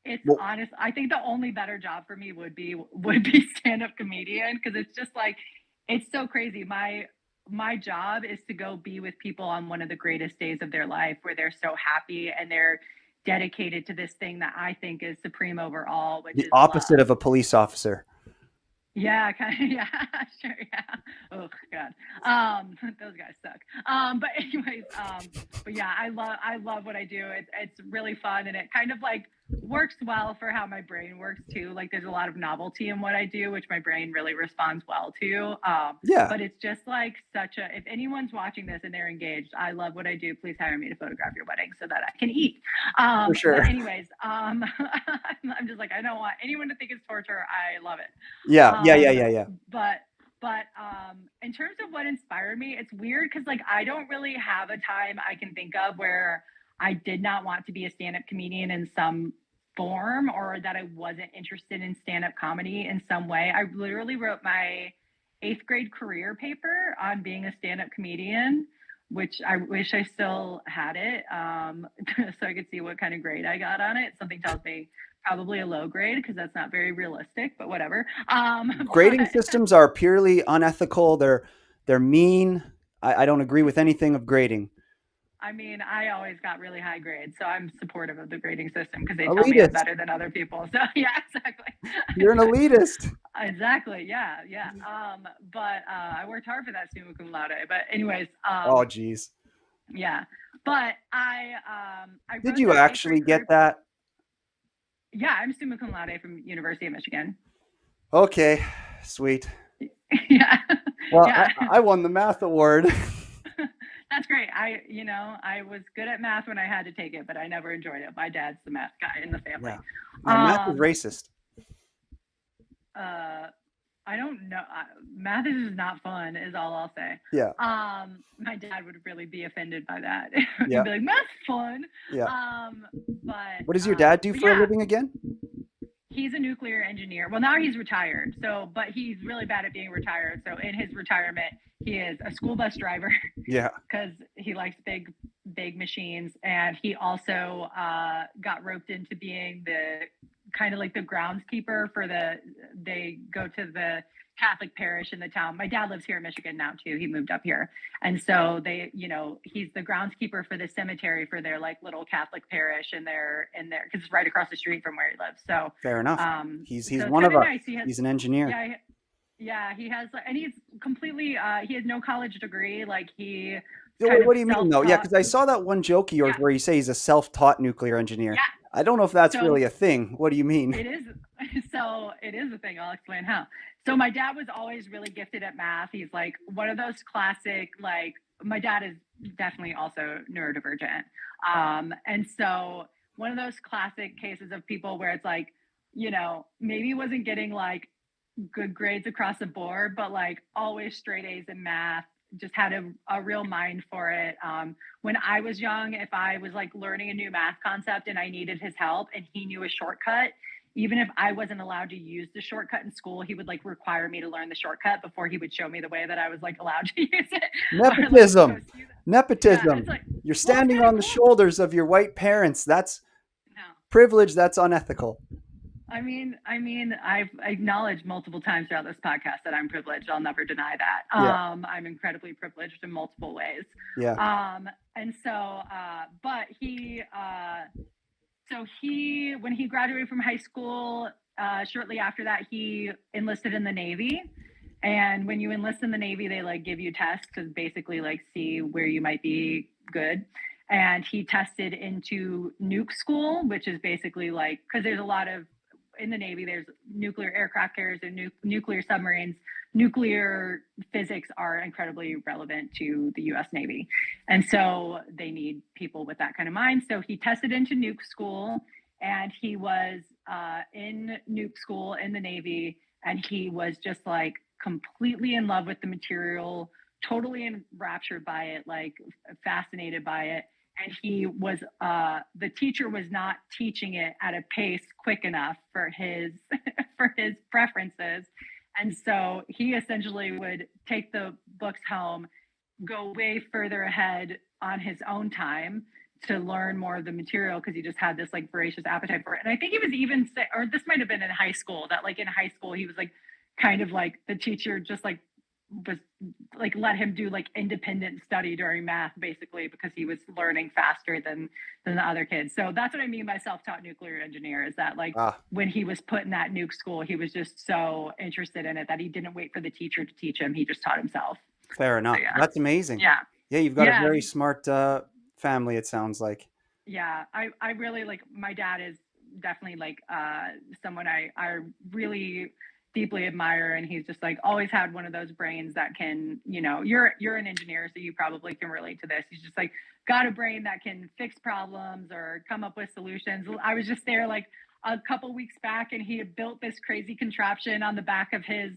It's Well, honest. I think the only better job for me would be stand up comedian because it's just like it's so crazy. My job is to go be with people on one of the greatest days of their life where they're so happy and they're dedicated to this thing that I think is supreme over all, which the is opposite love. of a police officer. Yeah, kind of. Yeah, sure. Yeah. Oh God. Those guys suck. But anyways, but yeah, I love what I do. It's really fun and it kind of like works well for how my brain works too. Like there's a lot of novelty in what I do, which my brain really responds well to. Yeah, But it's just like if anyone's watching this and they're engaged, I love what I do. Please hire me to photograph your wedding so that I can eat. for But sure. anyways, I'm just like I don't want anyone to think it's torture. I love it. Yeah, yeah, yeah, Um, yeah, yeah. but in terms of what inspired me, it's weird because like I don't really have a time I can think of where I did not want to be a stand-up comedian in some form or that I wasn't interested in stand-up comedy in some way. I literally wrote my eighth grade career paper on being a stand-up comedian which I wish I still had it, so I could see what kind of grade I got on it. Something tells me probably a low grade because that's not very realistic, but whatever. Grading But systems are purely unethical. They're mean. I don't agree with anything of grading. I mean, I always got really high grades, so I'm supportive of the grading system because they tell me I'm Elitist. better than other people. So yeah, exactly. You're an elitist. Exactly. Yeah, yeah. But I worked hard for that summa cum laude. But anyways, Oh, geez. yeah. But I Did wrote you that paper actually in get career. that? Yeah, I'm summa cum laude from University of Michigan. Okay, sweet. Yeah, Well, yeah. I won the math award. That's great. I was good at math when I had to take it, but I never enjoyed it. My dad's the math guy in the family. Yeah. No, math is Um, racist. uh, I don't know. Math is just not fun, is all I'll say. Yeah. My dad would really be offended by that. He'd Yeah. be like, "Math's fun," Yeah. um, What does your dad do but for a yeah, living again? he's a nuclear engineer. Well, now he's retired. So, but he's really bad at being retired. So, in his retirement, he is a school bus driver Yeah. because he likes big machines, and he also got roped into being the kind of like the groundskeeper for they go to the Catholic parish in the town. My dad lives here in Michigan now too. He moved up here, and so he's the groundskeeper for the cemetery for their like little Catholic parish, and they're in there because it's right across the street from where he lives. So Fair enough. so He's it's one kind of of us. nice. He has He's an engineer. yeah. Yeah, he has, and he's completely. He has no college degree. Like he So kind wait, of what do you mean though? Yeah, self-taught. because I saw that one joke of yours Yeah, where you say he's a self-taught nuclear engineer. yeah. I don't know if that's So really a thing. What do you mean? it is. So it is a thing. I'll explain how. So my dad was always really gifted at math. He's like one of those classic. Like my dad is definitely also neurodivergent. And so one of those classic cases of people where it's like, maybe wasn't getting like good grades across the board, but like always straight A's in math, just had a real mind for it. When I was young, if I was like learning a new math concept and I needed his help and he knew a shortcut, even if I wasn't allowed to use the shortcut in school, he would like require me to learn the shortcut before he would show me the way that I was like allowed to use it. Or like, go Nepotism. see yeah, it's Nepotism. like, You're well, it's standing kind of on the cool. shoulders of your white parents. That's No. privilege. That's unethical. I've acknowledged multiple times throughout this podcast that I'm privileged. I'll never deny that. Yeah. I'm incredibly privileged in multiple ways. Yeah. And so, but when he graduated from high school, shortly after that, he enlisted in the Navy. And when you enlist in the Navy, they like give you tests to basically like see where you might be good. And he tested into nuke school, which is basically like, because there's a lot of in the Navy, there's nuclear aircraft carriers and nuclear submarines. Nuclear physics are incredibly relevant to the US Navy. And so they need people with that kind of mind. So he tested into nuke school, and he was in nuke school in the Navy. And he was just like completely in love with the material, totally enraptured by it, like fascinated by it. And he was the teacher was not teaching it at a pace quick enough for his for his preferences. And so he essentially would take the books home, go way further ahead on his own time to learn more of the material because he just had this like voracious appetite for it. And I think he was even or this might have been in high school, that like in high school he was like kind of like the teacher just like was like let him do like independent study during math basically because he was learning faster than the other kids. So that's what I mean by self-taught nuclear engineer, is that like Ah, when he was put in that nuke school, he was just so interested in it that he didn't wait for the teacher to teach him. He just taught himself. fair So enough. yeah. That's amazing. Yeah. Yeah, you've got a Yeah. very smart family, it sounds like. Yeah. I really like, my dad is definitely like someone I really deeply admire, and he's just like always had one of those brains that can, you're an engineer, so you probably can relate to this. He's just like got a brain that can fix problems or come up with solutions. I was just there like a couple weeks back, and he had built this crazy contraption on the back of his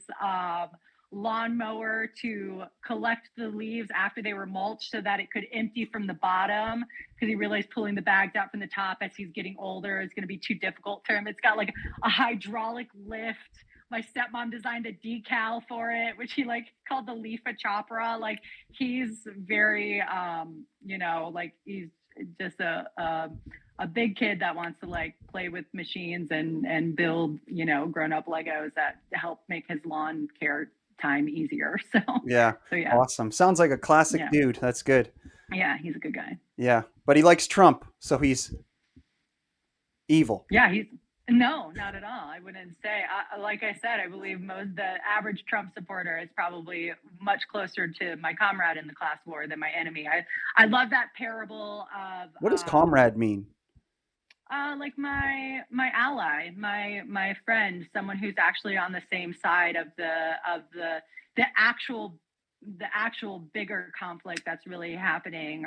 lawnmower to collect the leaves after they were mulched so that it could empty from the bottom, because he realized pulling the bags out from the top as he's getting older is going to be too difficult for him. It's got like a hydraulic lift my stepmom designed a decal for it, which he like called the Leafa Chopra. Like he's very, like he's just a big kid that wants to like play with machines and build, grown up Legos that help make his lawn care time easier. So, Yeah. so yeah, Awesome. Sounds like a classic yeah, dude. That's good. yeah, he's a good guy. Yeah. But he likes Trump, so he's evil. Yeah, he's no, not at all. I wouldn't say. Like I said, I believe the average Trump supporter is probably much closer to my comrade in the class war than my enemy. I love that parable of What does comrade mean? like my ally, my friend, someone who's actually on the same side of the actual bigger conflict that's really happening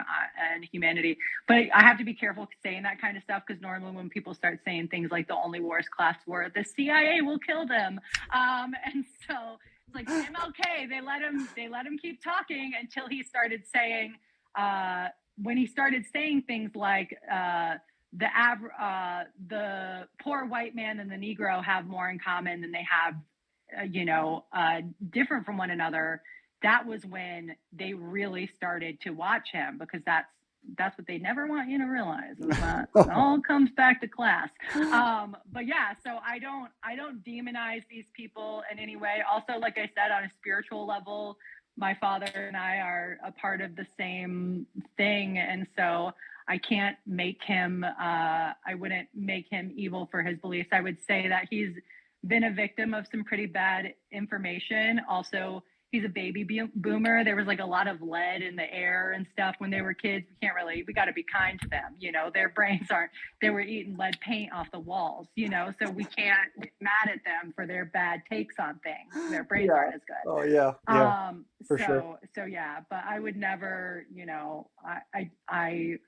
in humanity. But I have to be careful saying that kind of stuff because normally when people start saying things like the only war is class war, the CIA will kill them, and so it's like MLK. They let him keep talking until he started saying when he started saying things like. The poor white man and the Negro have more in common than they have, different from one another. That was when they really started to watch him because that's what they never want you to realize is that it all comes back to class. But yeah, so I don't demonize these people in any way. Also, like I said, on a spiritual level, my father and I are a part of the same thing, and so I can't make him, I wouldn't make him evil for his beliefs. I would say that he's been a victim of some pretty bad information. Also, he's a baby boomer. There was like a lot of lead in the air and stuff when they were kids. We got to be kind to them. Their brains they were eating lead paint off the walls, so we can't get mad at them for their bad takes on things. Their brains Yeah. aren't as good. Oh yeah. Yeah. For sure. So yeah, but I would never, I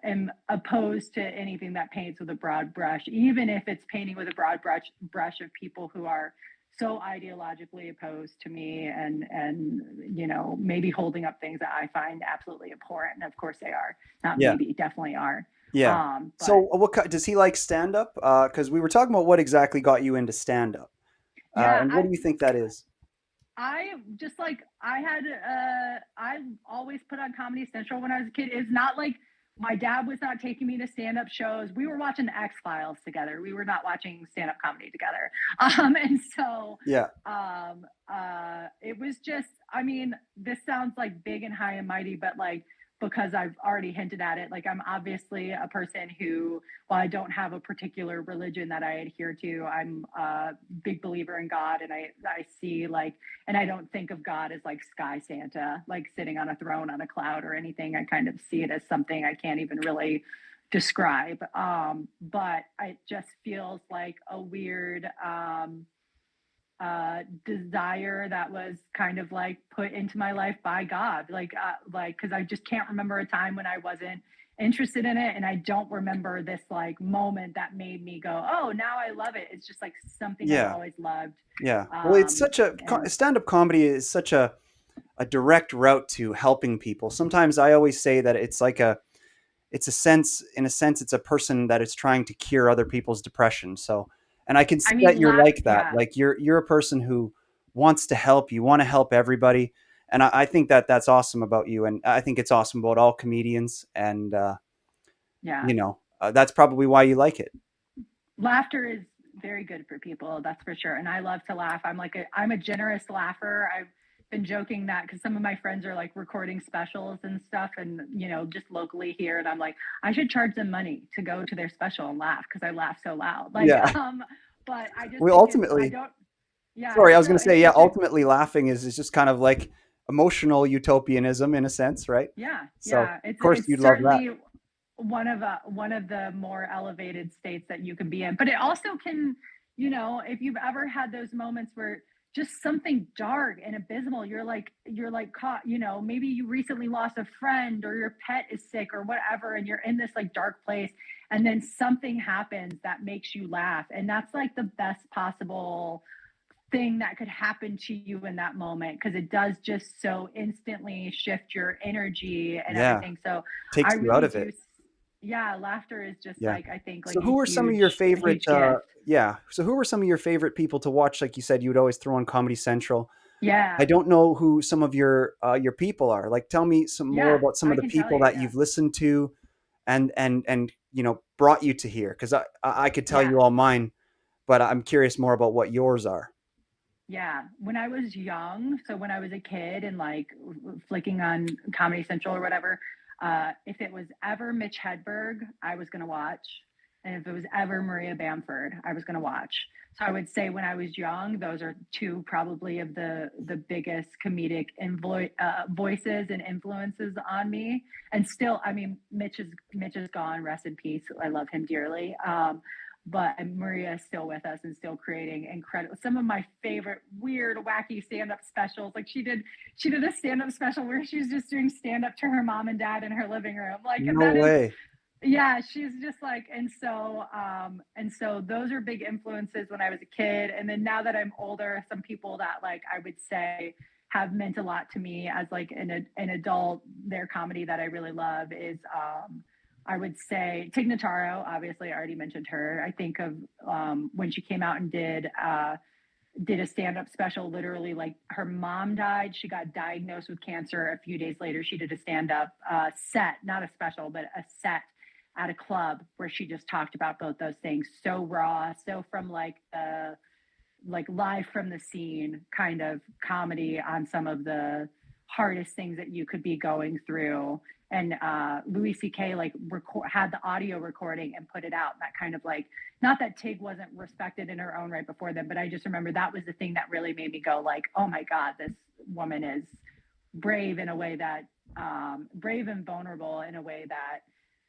am opposed to anything that paints with a broad brush, even if it's painting with a broad brush of people who are so ideologically opposed to me and maybe holding up things that I find absolutely abhorrent. And of course they are. Not Yeah. maybe, definitely are. Yeah. So But what does he like stand up? Because we were talking about what exactly got you into stand up. yeah, And what do you think that is? I just like I always put on Comedy Central when I was a kid. It's not like my dad was not taking me to stand-up shows. We were watching the X-Files together. We were not watching stand-up comedy together. And so Yeah. it was just, I mean, this sounds like big and high and mighty, but like because I've already hinted at it, like I'm obviously a person who, while I don't have a particular religion that I adhere to, I'm a big believer in God, and I see like, and I don't think of God as like Sky Santa, like sitting on a throne on a cloud or anything. I kind of see it as something I can't even really describe. But it just feels like a weird desire that was kind of like put into my life by God, like because I just can't remember a time when I wasn't interested in it, and I don't remember this like moment that made me go, oh, now I love it. It's just like something I've Yeah. always loved. Yeah. Well, it's such a And stand-up comedy is such a direct route to helping people. Sometimes I always say that it's a sense in a sense it's a person that is trying to cure other people's depression. So, and I can I see that mean, you're like that. yeah. Like you're a person who wants to help. You want to help everybody, and I think that that's awesome about you. And I think it's awesome about all comedians. And Yeah, that's probably why you like it. laughter is very good for people, that's for sure. And I love to laugh. I'm a generous laugher. I've been joking that because some of my friends are like recording specials and stuff, and just locally here, and I'm like, I should charge them money to go to their special and laugh because I laugh so loud. Like, Yeah. but I just We think I ultimately, don't. Yeah, sorry, I was going to say, yeah, it's a ultimately laughing is just kind of like emotional utopianism in a sense, right? yeah, So, yeah. of course, It's you'd love that. certainly one of the more elevated states that you can be in. But it also can, if you've ever had those moments where just something dark and abysmal, you're like caught, maybe you recently lost a friend or your pet is sick or whatever, and you're in this like dark place, and then something happens that makes you laugh. And that's like the best possible thing that could happen to you in that moment because it does just so instantly shift your energy and Yeah, everything. So I takes you out really of do, it. Yeah, laughter is just Yeah. like, I think, like So who were some of your a favorite huge gift. yeah. So who were some of your favorite people to watch? Like you said, you would always throw on Comedy Central. I Yeah. don't know who some of your people are. Like tell me some more Yeah, about some of I the can tell people you. that Yeah. you've listened to and brought you to here, cuz I could tell Yeah. you all mine, but I'm curious more about what yours are. Yeah. When I was young, so when I was a kid and like flicking on Comedy Central or whatever, if it was ever Mitch Hedberg, I was going to watch. And if it was ever Maria Bamford, I was going to watch. So I would say when I was young, those are two probably of the biggest comedic voices and influences on me. And still, I mean, Mitch is gone. Rest in peace. I love him dearly. But Maria is still with us and still creating incredible some of my favorite weird wacky stand-up specials. Like she did a stand-up special where she's just doing stand-up to her mom and dad in her living room. Like No that is way. yeah, she's just like and so those are big influences when I was a kid. And then now that I'm older, some people that like I would say have meant a lot to me as like an adult, their comedy that I really love is I would say Tig Notaro, obviously I already mentioned her. I think of when she came out and did a stand-up special. Literally, like her mom died, she got diagnosed with cancer. A few days later she did a stand-up set, not a special but a set at a club where she just talked about both those things so raw, so from like the like live from the scene kind of comedy on some of the hardest things that you could be going through. And Louis C.K. like had the audio recording and put it out. That kind of like, not that Tig wasn't respected in her own right before then, but I just remember that was the thing that really made me go like, oh my God, this woman is brave in a way that brave and vulnerable in a way that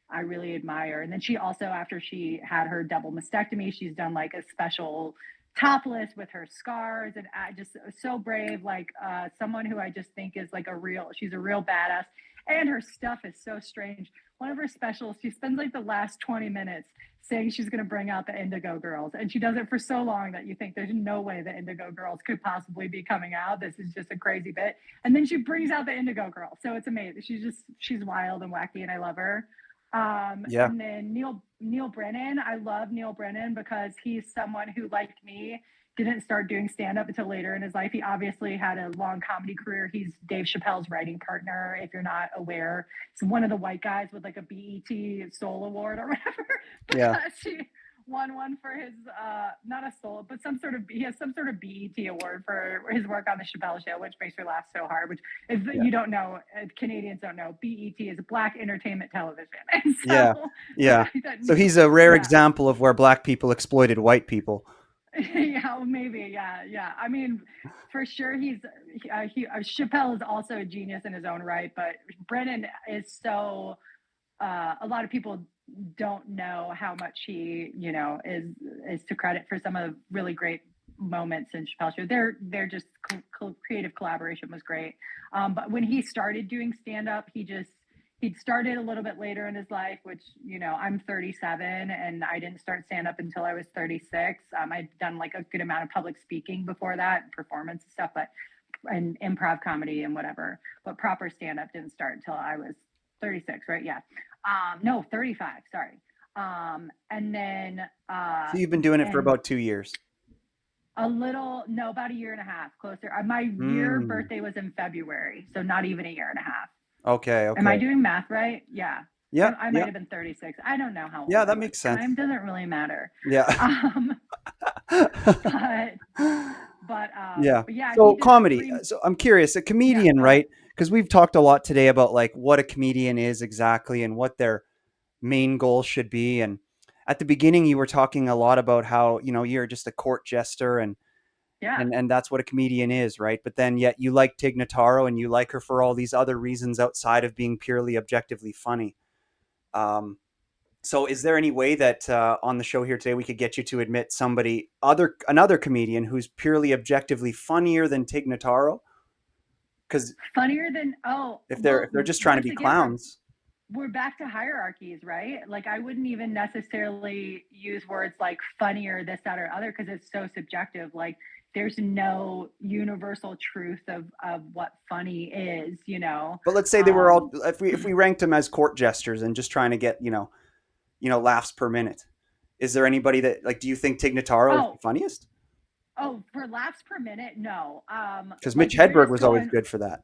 I really admire. And then she also, after she had her double mastectomy, she's done like a special topless with her scars and I just so brave, like someone who I just think is like she's a real badass. And her stuff is so strange. One of her specials, she spends like the last 20 minutes saying she's going to bring out the Indigo Girls. And she does it for so long that you think there's no way the Indigo Girls could possibly be coming out. This is just a crazy bit. And then she brings out the Indigo Girls. So it's amazing. She's wild and wacky and I love her. Yeah. And then Neil Brennan, I love Neil Brennan because he's someone who, like me, didn't start doing stand up until later in his life. He obviously had a long comedy career. He's Dave Chappelle's writing partner, if you're not aware. He's one of the white guys with like a BET Soul Award or whatever Yeah. because he won one for his not a soul, but some sort of he has some sort of BET award for his work on the Chappelle Show, which makes me laugh so hard. Which if Yeah. you don't know, Canadians don't know, BET is Black Entertainment Television, and so Yeah. the Yeah. fact that So he's a rare yeah. example of where black people exploited white people. Yeah, maybe, yeah, yeah. I mean, for sure, Chappelle is also a genius in his own right, but Brennan is so. A lot of people don't know how much he, is to credit for some of the really great moments in Chappelle Show. They're just creative collaboration was great. But when he started doing stand up, he'd started a little bit later in his life, which, I'm 37 and I didn't start stand up until I was 36. I'd done like a good amount of public speaking before that, performance and stuff, but and improv comedy and whatever. But proper stand up didn't start until I was 36, right? Yeah. No, 35, sorry. And then So you've been doing it for and about 2 years. no, about a year and a half closer. My year Mm. birthday was in February, so not even a year and a half. Okay. Am I Okay. doing math right? Yeah. Yeah. I might Yeah. have been 36. I don't know how old Yeah. I That was. makes sense. Time doesn't really matter. Yeah. Um, but Yeah. but yeah, he So did a comedy. three. So I'm curious, a Yeah, comedian, go ahead. right? Because we've talked a lot today about like what a comedian is exactly and what their main goal should be. And at the beginning, you were talking a lot about how, you're just a court jester Yeah. and that's what a comedian is, right? But then yet you like Tig Notaro and you like her for all these other reasons outside of being purely objectively funny. Um, so is there any way that on the show here today we could get you to admit another comedian who's purely objectively funnier than Tig Notaro? Because Funnier than if they're just trying to once be again clowns, we're back to hierarchies, right? Like I wouldn't even necessarily use words like funnier, this, that, or other, because it's so subjective. Like there's no universal truth of what funny is, but let's say they were all Um, if we ranked them as court jesters and just trying to get laughs per minute? Is there anybody that, like, do you think Tig Notaro is the Oh, funniest? oh, for laughs per minute, no. Because Like Mitch if you're Hedberg just was always going, good for that.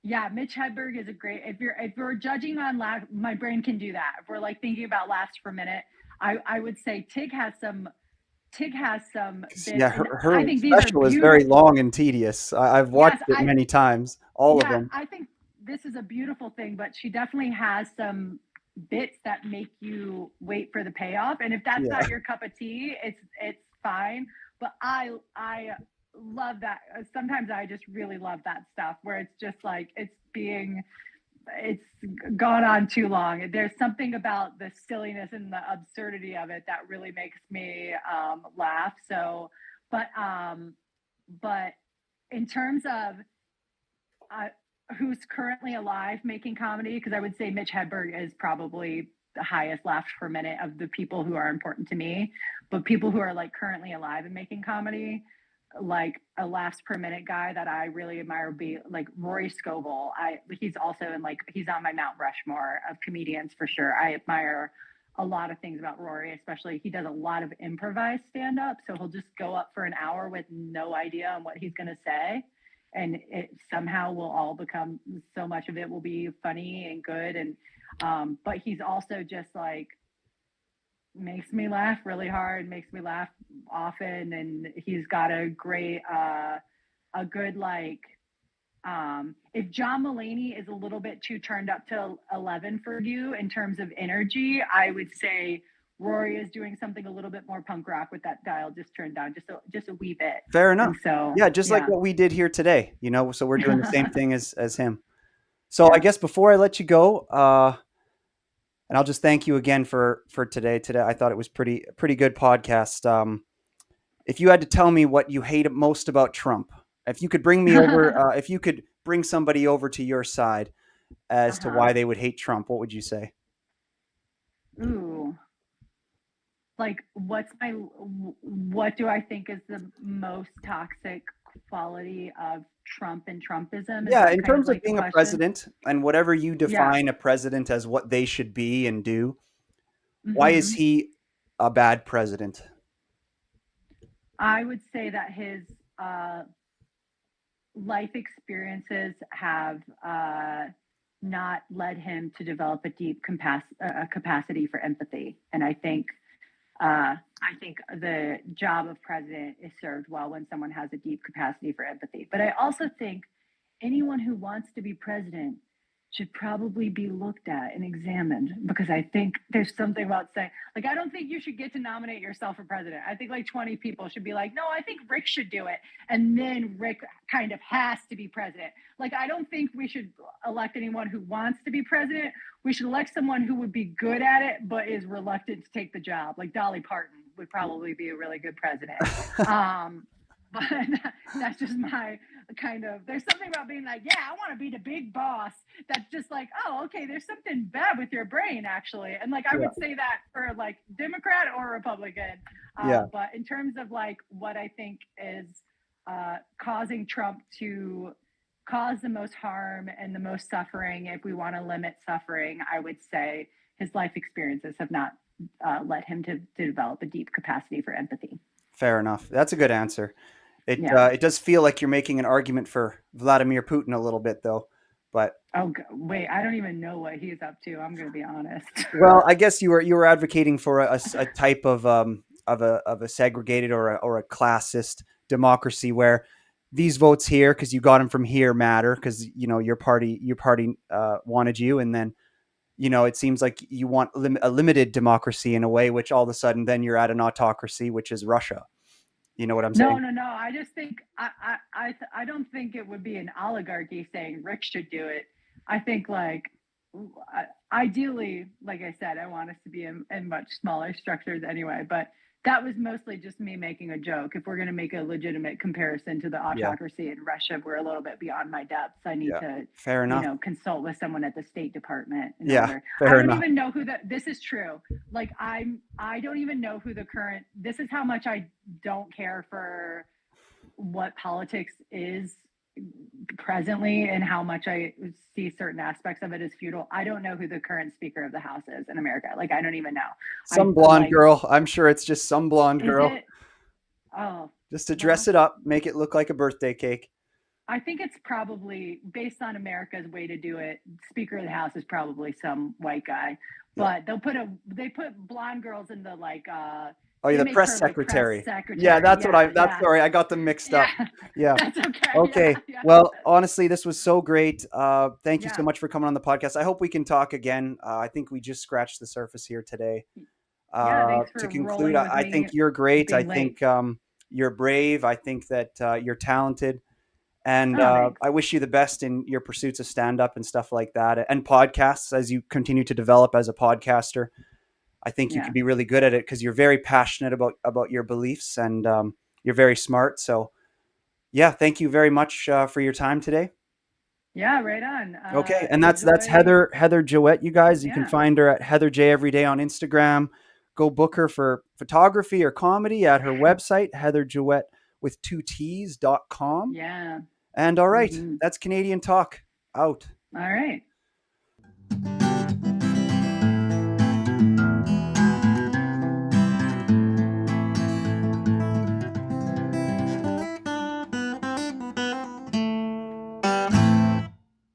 yeah, Mitch Hedberg is a great. If you're judging on laugh, my brain can do that. If we're like thinking about laughs per minute, I would say Tig has some bits, Yeah, and her I think these are special is very beautiful. long and tedious. I've watched Yes, it many times, all of yeah, them. I think this is a beautiful thing, but she definitely has some bits that make you wait for the payoff. And if that's Yeah, not your cup of tea, it's fine. But I love that. Sometimes I just really love that stuff where it's just like it's gone on too long. There's something about the silliness and the absurdity of it that really makes me laugh. So, but but in terms of uh, who's currently alive making comedy, because I would say Mitch Hedberg is probably the highest laughs per minute of the people who are important to me. But people who are like currently alive and making comedy, like a laughs per minute guy that I really admire would be like Rory Scovel. He's also in like he's on my Mount Rushmore of comedians for sure. I admire a lot of things about Rory, especially he does a lot of improvised stand up. So he'll just go up for an hour with no idea on what he's going to say, and it somehow will all become, so much of it will be funny and good. And but he's also just like makes me laugh really hard, makes me laugh often, and he's got a good like if John Mulaney is a little bit too turned up to 11 for you in terms of energy, I would say Rory is doing something a little bit more punk rock with that dial just turned down just a wee bit. fair enough. And so Yeah, just like yeah. what we did here today. So we're doing the same thing as him. So I Yeah. guess before I let you go, and I'll just thank you again for today. Today, I thought it was pretty good podcast. If you had to tell me what you hate most about Trump, if you could bring me over, if you could bring somebody over to your side as to Uh-huh. why they would hate Trump, what would you say? Ooh. Like what do I think is the most toxic quality of Trump and Trumpism? Is Yeah, that in kind of terms of like the being a question? president and whatever you Yeah. define a president as what they should be and do, why is Hmm. he a bad president? I would say that his uh, life experiences have not led him to develop a deep capacity for empathy. And I think the job of president is served well when someone has a deep capacity for empathy. But I also think anyone who wants to be president should probably be looked at and examined, because I think there's something about saying, like, I don't think you should get to nominate yourself for president. I think like 20 people should be like, no, I think Rick should do it. And then Rick kind of has to be president. Like, I don't think we should elect anyone who wants to be president. We should elect someone who would be good at it, but is reluctant to take the job. Like Dolly Parton would probably be a really good president. But that's just my kind of, there's something about being like, yeah, I want to be the big boss. That's just like, oh, okay, there's something bad with your brain actually. And like I Yeah, would say that for like Democrat or Republican. yeah, But in terms of like what I think is causing Trump to cause the most harm and the most suffering, if we want to limit suffering, I would say his life experiences have not led him to develop a deep capacity for empathy. fair enough. That's a good answer. Yeah. It does feel like you're making an argument for Vladimir Putin a little bit, though. But Oh, wait, I don't even know what he's up to. I'm going to be honest. well, I guess you were advocating for a type of a segregated or a classist democracy where these votes here because you got them from here matter because your party wanted you, and then it seems like you want a limited democracy in a way, which all of a sudden then you're at an autocracy, which is Russia. You know what I'm No, saying? no, no. I just think I don't think it would be an oligarchy saying Rick should do it. I think like ideally, like I said, I want us to be in much smaller structures anyway. But that was mostly just me making a joke. If we're going to make a legitimate comparison to the Yeah, autocracy in Russia, we're a little bit beyond my depths. I need yeah. to, Fair enough. consult with someone at the State Department in Yeah, order. I fair don't enough. even know who this is true. Like I don't even know who the current. This is how much I don't care for what politics is presently and how much I see certain aspects of it as feudal. I don't know who the current Speaker of the House is in America. Like, I don't even know. Some I'm blonde like, girl. I'm sure it's just some blonde is girl. it? Oh, Just to dress well, it up, make it look like a birthday cake. I think it's probably based on America's way to do it. Speaker of the House is probably some white guy, Yeah. but they put blonde girls in the like Oh, yeah, they the make press her like press secretary. Yeah, secretary. Yeah, that's yeah, sorry. I got them mixed yeah. up. Yeah. That's okay. Yeah, Okay. yeah, Well, honestly, this was so great. Thank you so yeah, much for coming on the podcast. I hope we can talk again. I think we just scratched the surface here today. yeah. Thanks To for conclude, rolling with I think me you're great. I being late. think you're brave. I think that you're talented. And Oh, thanks. I wish you the best in your pursuits of stand up and stuff like that, and podcasts as you continue to develop as a podcaster. I think you Yeah, could be really good at it because you're very passionate about your beliefs, and you're very smart. So, yeah, thank you very much for your time today. yeah. Right on. Okay, and that's Enjoy. Heather Jowett. You guys, you can Yeah. find her at Heather J Everyday on Instagram. Go book her for photography or comedy at her website, Heather Jowett with two T's.com. Yeah. And all right, Mm-hmm. that's Canadian Talk out. All right.